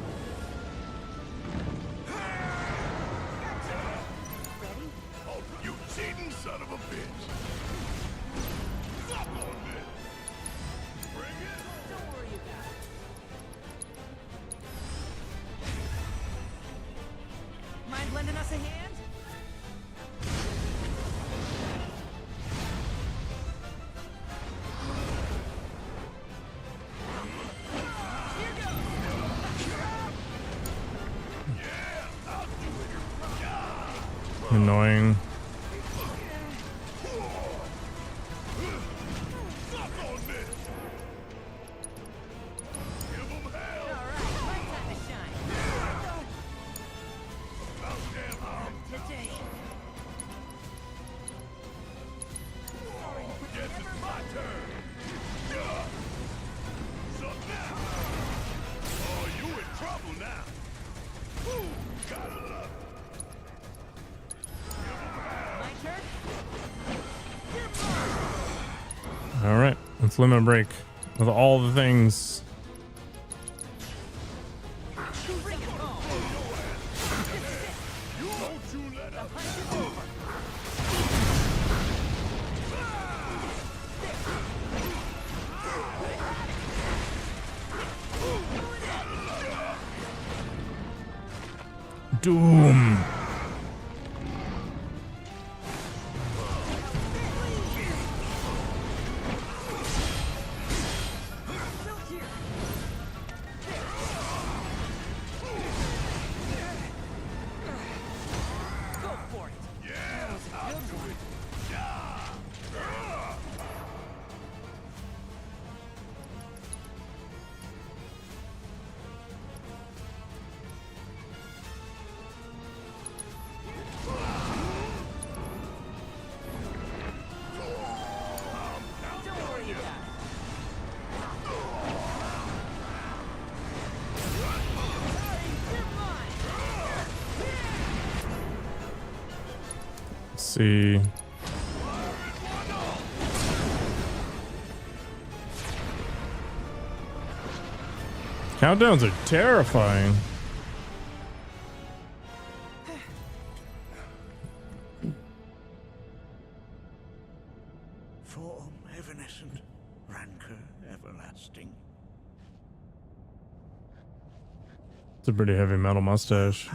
You cheating son of a bitch. Stop on this. Bring it. Don't worry about it. Mind lending us a hand? Annoying. All right, let's limit break with all the things. Doom. see. Countdowns are terrifying. Form evanescent, rancor everlasting. It's a pretty heavy metal mustache.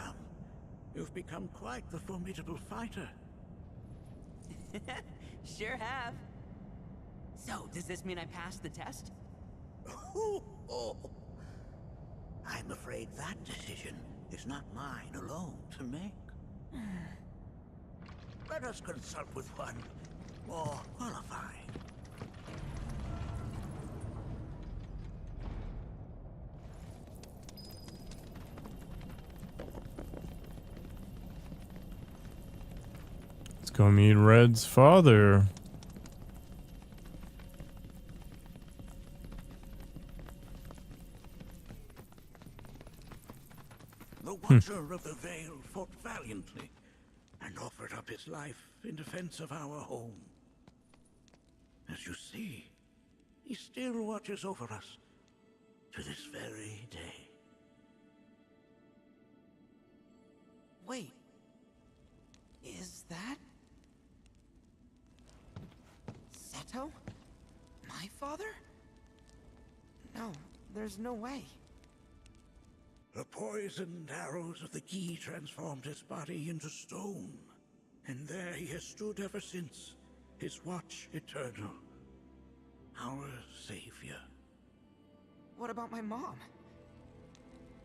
You've become quite the formidable fighter. Sure have. So, does this mean I passed the test? I'm afraid that decision is not mine alone to make. Let us consult with one more qualified. Let's go meet Red's father. The Watcher of the Veil fought valiantly and offered up his life in defense of our home. As you see, he still watches over us to this very day. Wait. Is that... Seto? My father? No, there's no way. The poisoned arrows of the key transformed his body into stone, and there he has stood ever since, his watch eternal, our savior. What about my mom?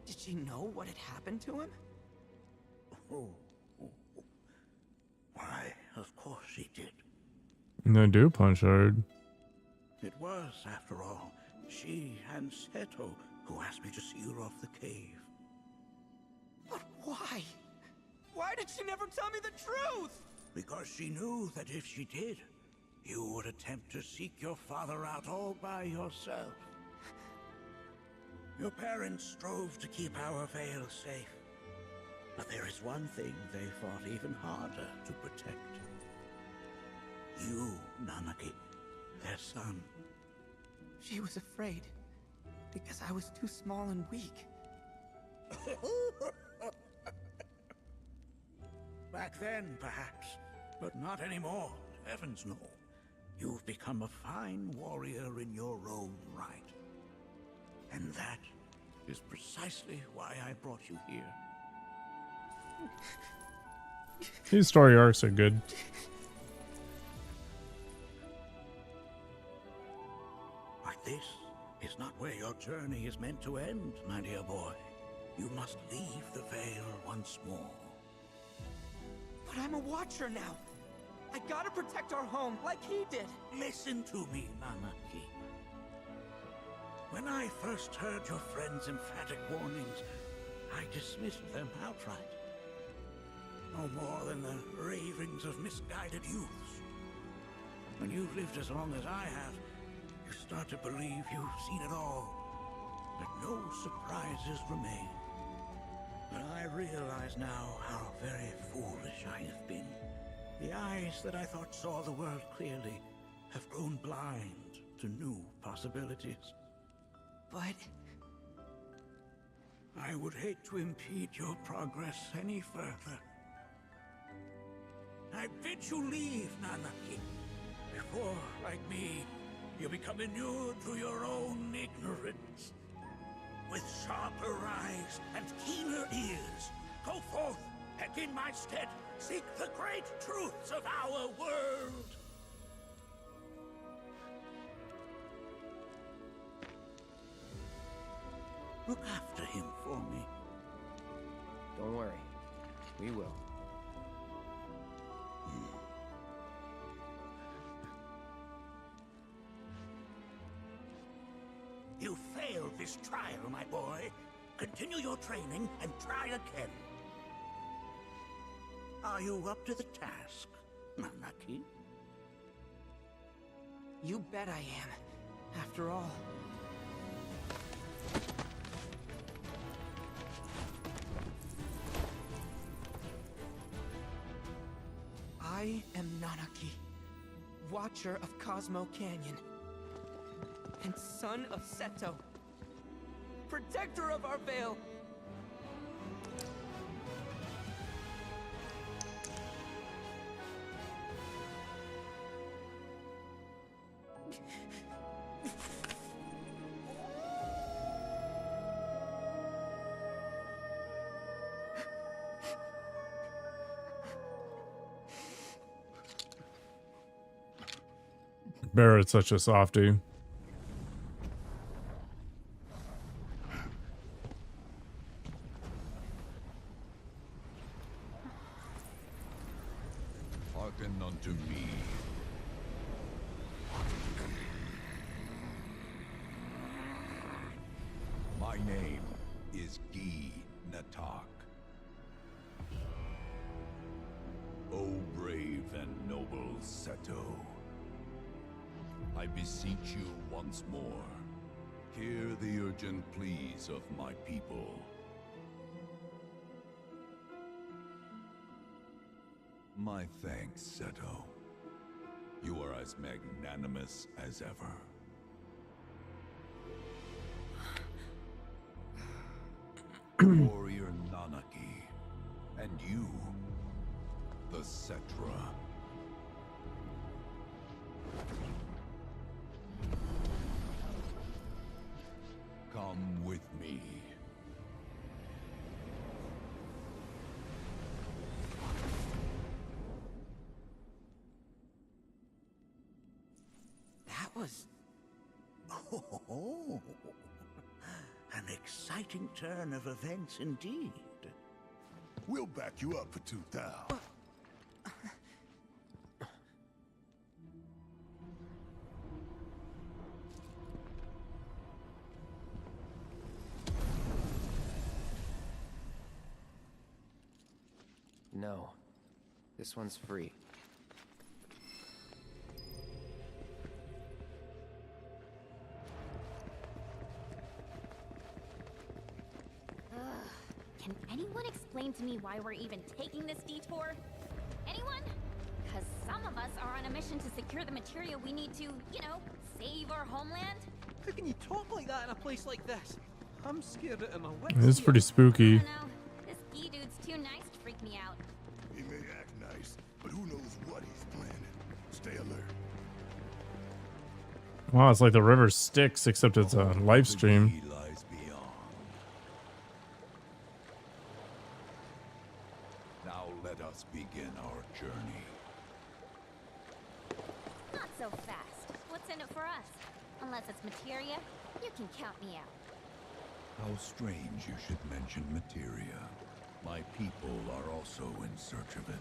Did she know what had happened to him? Why, of course she did. They do punch hard. It was, after all, she and Seto who asked me to seal off the cave. But why? Why did she never tell me the truth? Because she knew that if she did, you would attempt to seek your father out all by yourself. Your parents strove to keep our Veil safe. But there is one thing they fought even harder to protect. You, Nanaki, their son. She was afraid, because I was too small and weak. Back then, perhaps, but not anymore, heavens no. You've become a fine warrior in your own right. And that is precisely why I brought you here. These story arcs are good. But this is not where your journey is meant to end, my dear boy. You must leave the Veil once more. But I'm a Watcher now. I gotta protect our home, like he did. Listen to me, Nanaki. When I first heard your friend's emphatic warnings, I dismissed them outright. No more than the ravings of misguided youths. When you've lived as long as I have, you start to believe you've seen it all. But no surprises remain. But I realize now how very foolish I have been. The eyes that I thought saw the world clearly have grown blind to new possibilities. But... I would hate to impede your progress any further. I bid you leave, Nanaki, before, like me, you become inured to your own ignorance. With sharper eyes and keener ears, go forth and in my stead seek the great truths of our world. Look after him for me. Don't worry. We will. You failed this trial, my boy. Continue your training and try again. Are you up to the task, Nanaki? You bet I am. After all... I Nanaki, Watcher of Cosmo Canyon, and son of Seto, protector of our Vale. Barrett's such a softie. Hearken unto me. My name is Gi Natak. O brave and noble Seto, I beseech you once more, hear the urgent pleas of my people. My thanks, Seto. You are as magnanimous as ever. Warrior Nanaki, and you, the Cetra. Come with me. That was... Oh, an exciting turn of events indeed. We'll back you up for 2,000. No. This one's free. Can anyone explain to me why we're even taking this detour? Anyone? Because some of us are on a mission to secure the material we need to, you know, save our homeland. How can you talk like that in a place like this? I'm scared out of my wits. It is pretty spooky. I don't know. This Gi dude's too nice to freak me out. He may act nice, but who knows what he's planning. Stay alert. Wow, it's like the river Styx, except it's a live stream. He lies beyond. Now let us begin our journey. Not so fast. What's in it for us? Unless it's materia, you can count me out. How strange you should mention materia. My people are also in search of it.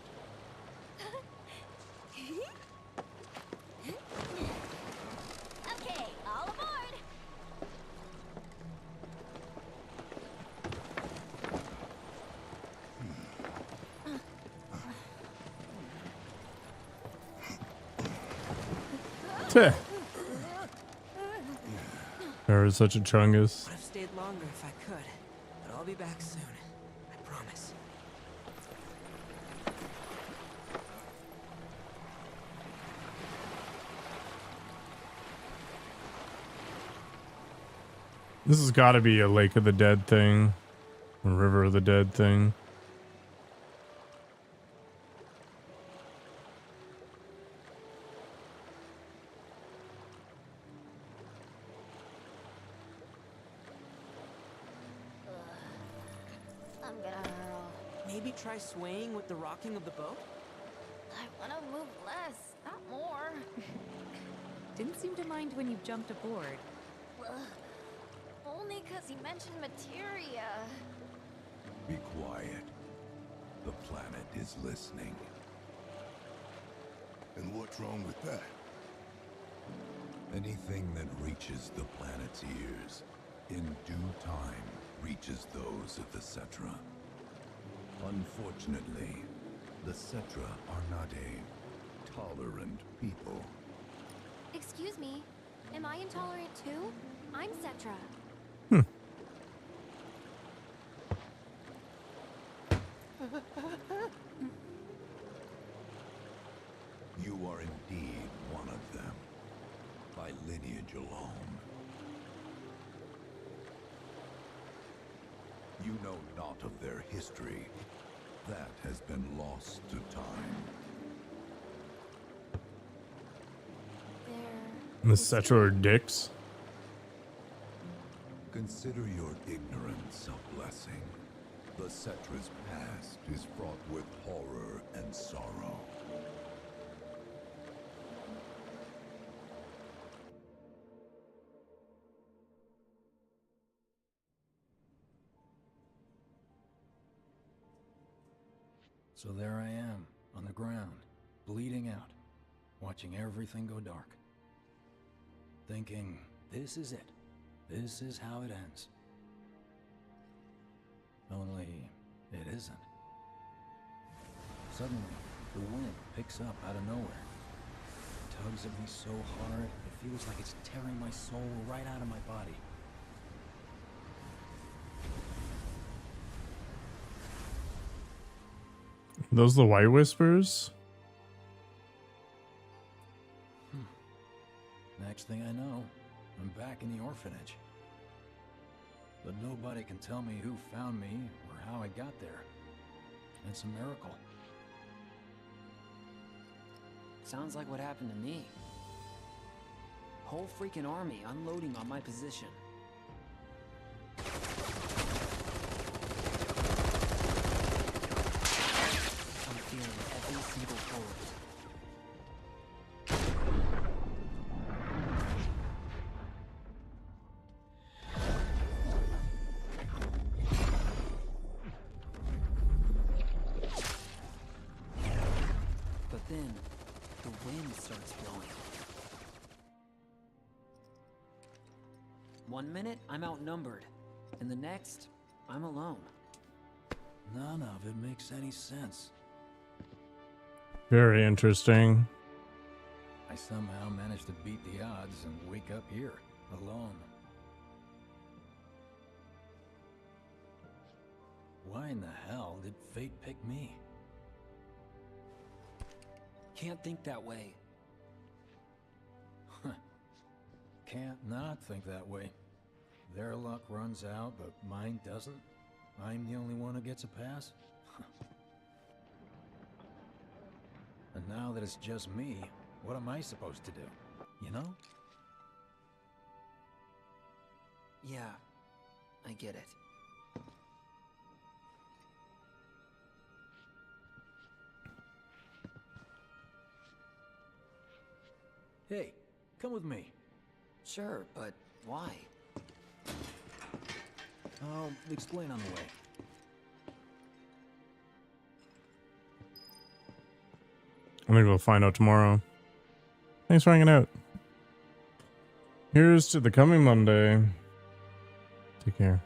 Okay, all aboard! Teh. There is such a chungus. Would have stayed longer if I could, but I'll be back soon. I promise. This has got to be a Lake of the Dead thing, a River of the Dead thing. I'm gonna hurl. Maybe try swaying with the rocking of the boat? I wanna move less, not more. Didn't seem to mind when you jumped aboard. Well, only because he mentioned materia. Be quiet. The planet is listening. And what's wrong with that? Anything that reaches the planet's ears, in due time, reaches those of the Cetra. Unfortunately, the Cetra are not a tolerant people. Excuse me, am I intolerant too? I'm Cetra. You are You know not of their history. That has been lost to time. The Seto are dicks. Consider your ignorance a blessing. The Setra's past is fraught with horror and sorrow. So there I am, on the ground, bleeding out, watching everything go dark. Thinking, this is it. This is how it ends. Only, it isn't. Suddenly, the wind picks up out of nowhere. It tugs at me so hard, it feels like it's tearing my soul right out of my body. Those the White Whispers? Next thing I know, I'm back in the orphanage. But nobody can tell me who found me or how I got there. It's a miracle. Sounds like what happened to me. Whole freaking army unloading on my position. I'm feeling every single bullet. But then, the wind starts blowing. 1 minute, I'm outnumbered. And the next, I'm alone. None of it makes any sense. Very interesting. I somehow managed to beat the odds and wake up here, alone. Why in the hell did fate pick me? Can't think that way. Can't not think that way. Their luck runs out, but mine doesn't. I'm the only one who gets a pass. And now that it's just me, what am I supposed to do? You know? Yeah, I get it. Hey, come with me. Sure, but why? I'll explain on the way. I think we'll find out tomorrow. Thanks for hanging out. Here's to the coming Monday. Take care.